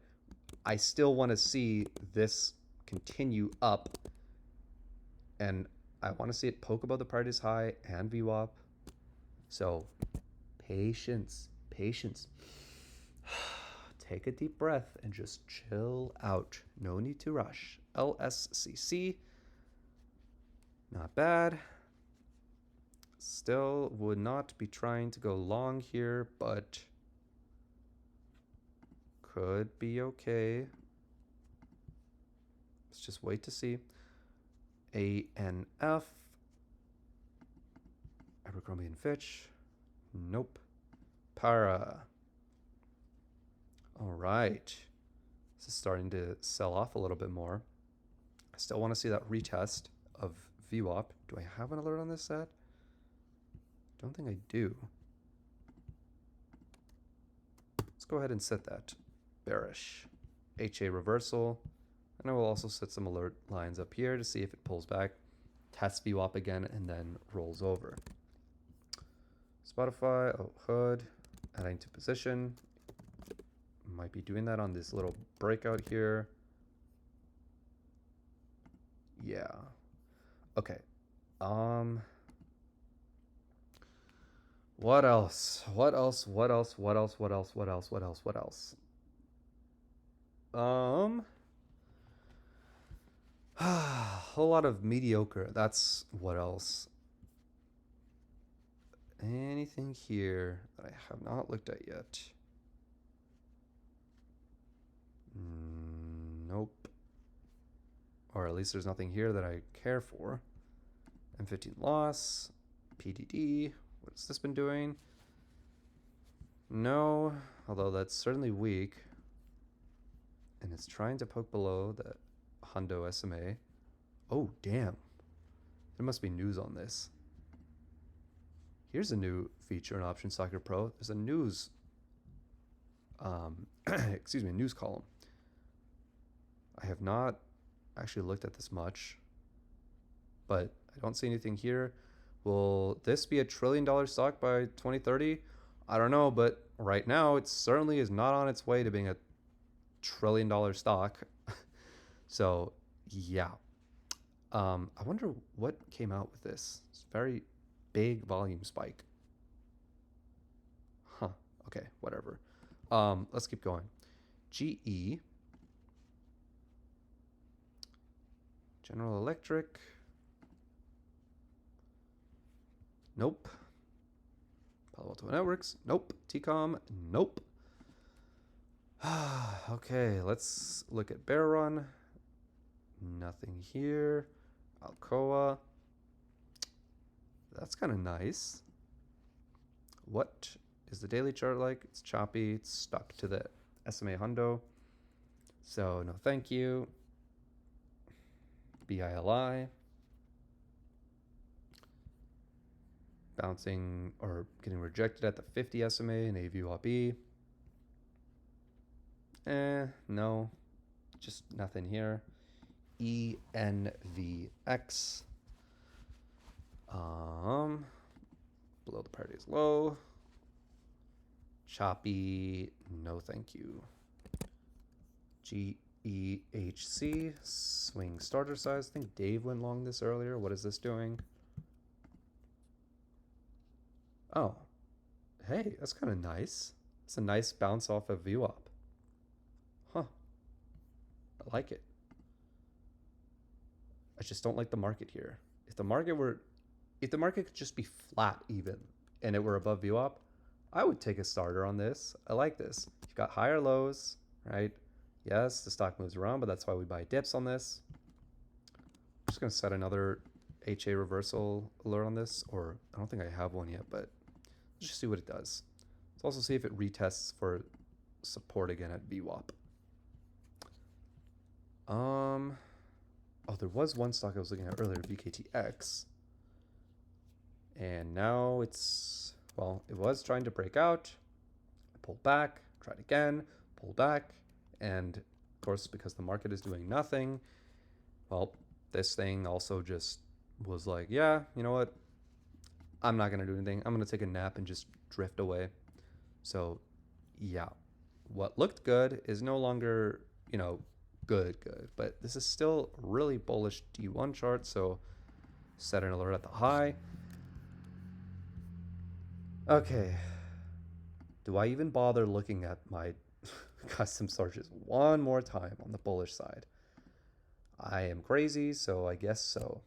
I still want to see this continue up, and I want to see it poke above the priority high and VWAP. So patience, patience. Take a deep breath and just chill out. No need to rush. LSCC, not bad. Still would not be trying to go long here, but could be okay. Let's just wait to see. ANF. Abercrombie and Fitch. Nope. Para. All right. This is starting to sell off a little bit more. I still want to see that retest of VWAP. Do I have an alert on this set? Don't think I do. Let's go ahead and set that. Bearish. HA reversal. And I will also set some alert lines up here to see if it pulls back, tests VWAP again, and then rolls over. Spotify, oh, hood, adding to position. Might be doing that on this little breakout here. Yeah. Okay. What else? What else? What else? What else? What else? What else? What else? What else? A whole lot of mediocre. That's what else. Anything here that I have not looked at yet? Nope. Or at least there's nothing here that I care for. M15 loss. PDD. What's this been doing? No, although that's certainly weak. And it's trying to poke below the Hundo SMA. Oh, damn. There must be news on this. Here's a new feature in Option Soccer Pro. There's a news, news column. I have not actually looked at this much, but I don't see anything here. Will this be a $1 trillion stock by 2030? I don't know, but right now it certainly is not on its way to being a $1 trillion stock. So yeah. I wonder what came out with this. It's very big volume spike. Huh. Okay, whatever. Let's keep going. GE. General Electric. Nope. Palo Alto Networks. Nope. TCOM. Nope. Okay, let's look at Bear Run. Nothing here. Alcoa. That's kind of nice. What is the daily chart like? It's choppy. It's stuck to the SMA Hundo. So no thank you. BILI. Bouncing or getting rejected at the 50 SMA and AVWAP. No. Just nothing here. ENVX. Below the parity is low. Choppy, no thank you. GEHC, swing starter size. I think Dave went long this earlier. What is this doing? Oh, hey, that's kind of nice. It's a nice bounce off of VWAP. Huh, I like it. I just don't like the market here. If the market were, if the market could just be flat even, and it were above VWAP, I would take a starter on this. I like this. You've got higher lows, right? Yes, the stock moves around, but that's why we buy dips on this. I'm just gonna set another HA reversal alert on this, or I don't think I have one yet, but let's just see what it does. Let's also see if it retests for support again at VWAP. Oh, there was one stock I was looking at earlier, VKTX, and now it's, well, it was trying to break out, pulled back, tried again, pulled back, and of course, because the market is doing nothing, well, this thing also just was like, yeah, you know what? I'm not going to do anything. I'm going to take a nap and just drift away. So, yeah, what looked good is no longer, good. But this is still really bullish D1 chart. So, set an alert at the high. Okay. Do I even bother looking at my custom sources one more time on the bullish side? I am crazy, so I guess so.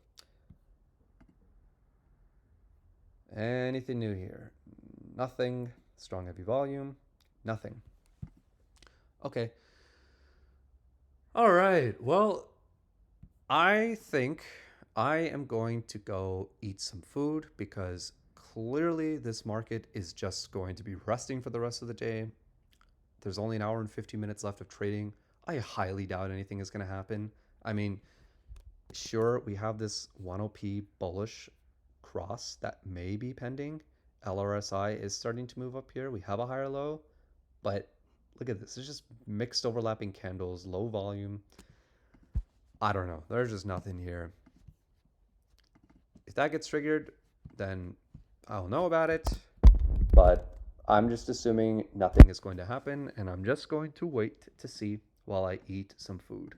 Anything new here? Nothing. Strong heavy volume. Nothing. Okay. All right. Well, I think I am going to go eat some food because clearly this market is just going to be resting for the rest of the day. There's only an hour and 50 minutes left of trading. I highly doubt anything is going to happen. I mean, sure, we have this 10p bullish cross that may be pending. LRSI is starting to move up here. We have a higher low, but look at this. It's just mixed overlapping candles, low volume. I don't know. There's just nothing here. If that gets triggered, then I'll know about it. But I'm just assuming nothing is going to happen, and I'm just going to wait to see while I eat some food.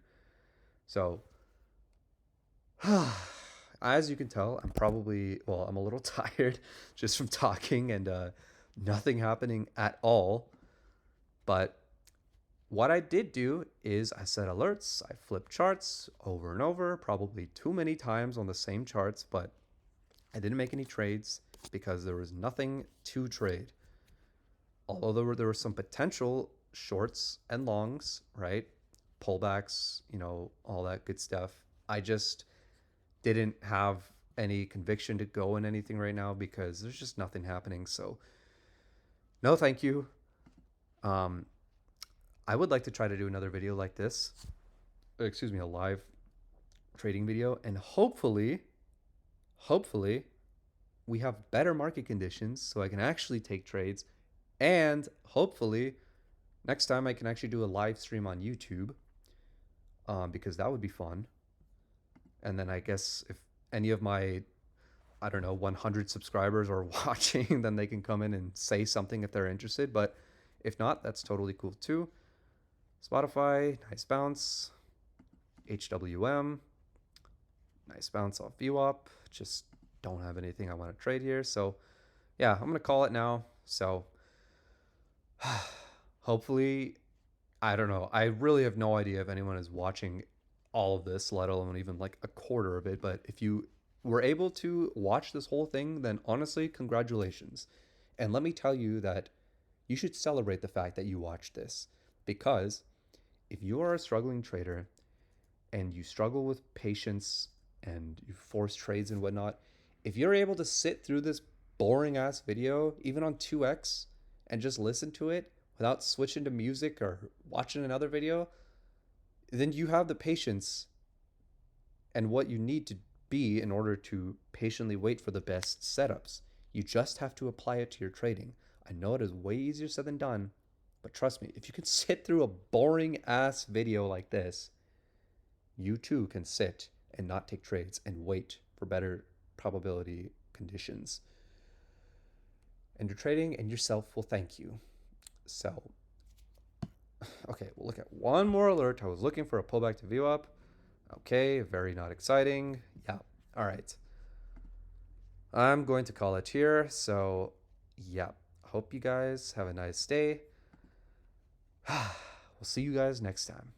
So, as you can tell, I'm a little tired just from talking and nothing happening at all. But what I did do is I set alerts, I flipped charts over and over, probably too many times on the same charts, but I didn't make any trades because there was nothing to trade. Although there were some potential shorts and longs, right? Pullbacks, all that good stuff. I just didn't have any conviction to go in anything right now because there's just nothing happening. So, no, thank you. Um, I would like to try to do another video like this. Excuse me, a live trading video, and hopefully, we have better market conditions so I can actually take trades, and hopefully, next time I can actually do a live stream on YouTube, because that would be fun. And then I guess if any of my, I don't know, 100 subscribers are watching, then they can come in and say something if they're interested. But if not, that's totally cool too. Spotify, nice bounce. HWM, nice bounce off VWAP. Just don't have anything I want to trade here. So yeah, I'm going to call it now. So hopefully, I don't know. I really have no idea if anyone is watching all of this, let alone even like a quarter of it. But if you were able to watch this whole thing, then honestly, congratulations. And let me tell you that you should celebrate the fact that you watched this, because if you are a struggling trader and you struggle with patience and you force trades and whatnot, if you're able to sit through this boring ass video, even on 2x, and just listen to it without switching to music or watching another video, then you have the patience and what you need to be in order to patiently wait for the best setups. You just have to apply it to your trading. I know it is way easier said than done, but trust me, if you can sit through a boring ass video like this, you too can sit and not take trades and wait for better probability conditions. And your trading and yourself will thank you. So, okay, we'll look at one more alert. I was looking for a pullback to view up. Okay, very not exciting. Yeah, all right. I'm going to call it here. So Yeah. Hope you guys have a nice day. We'll see you guys next time.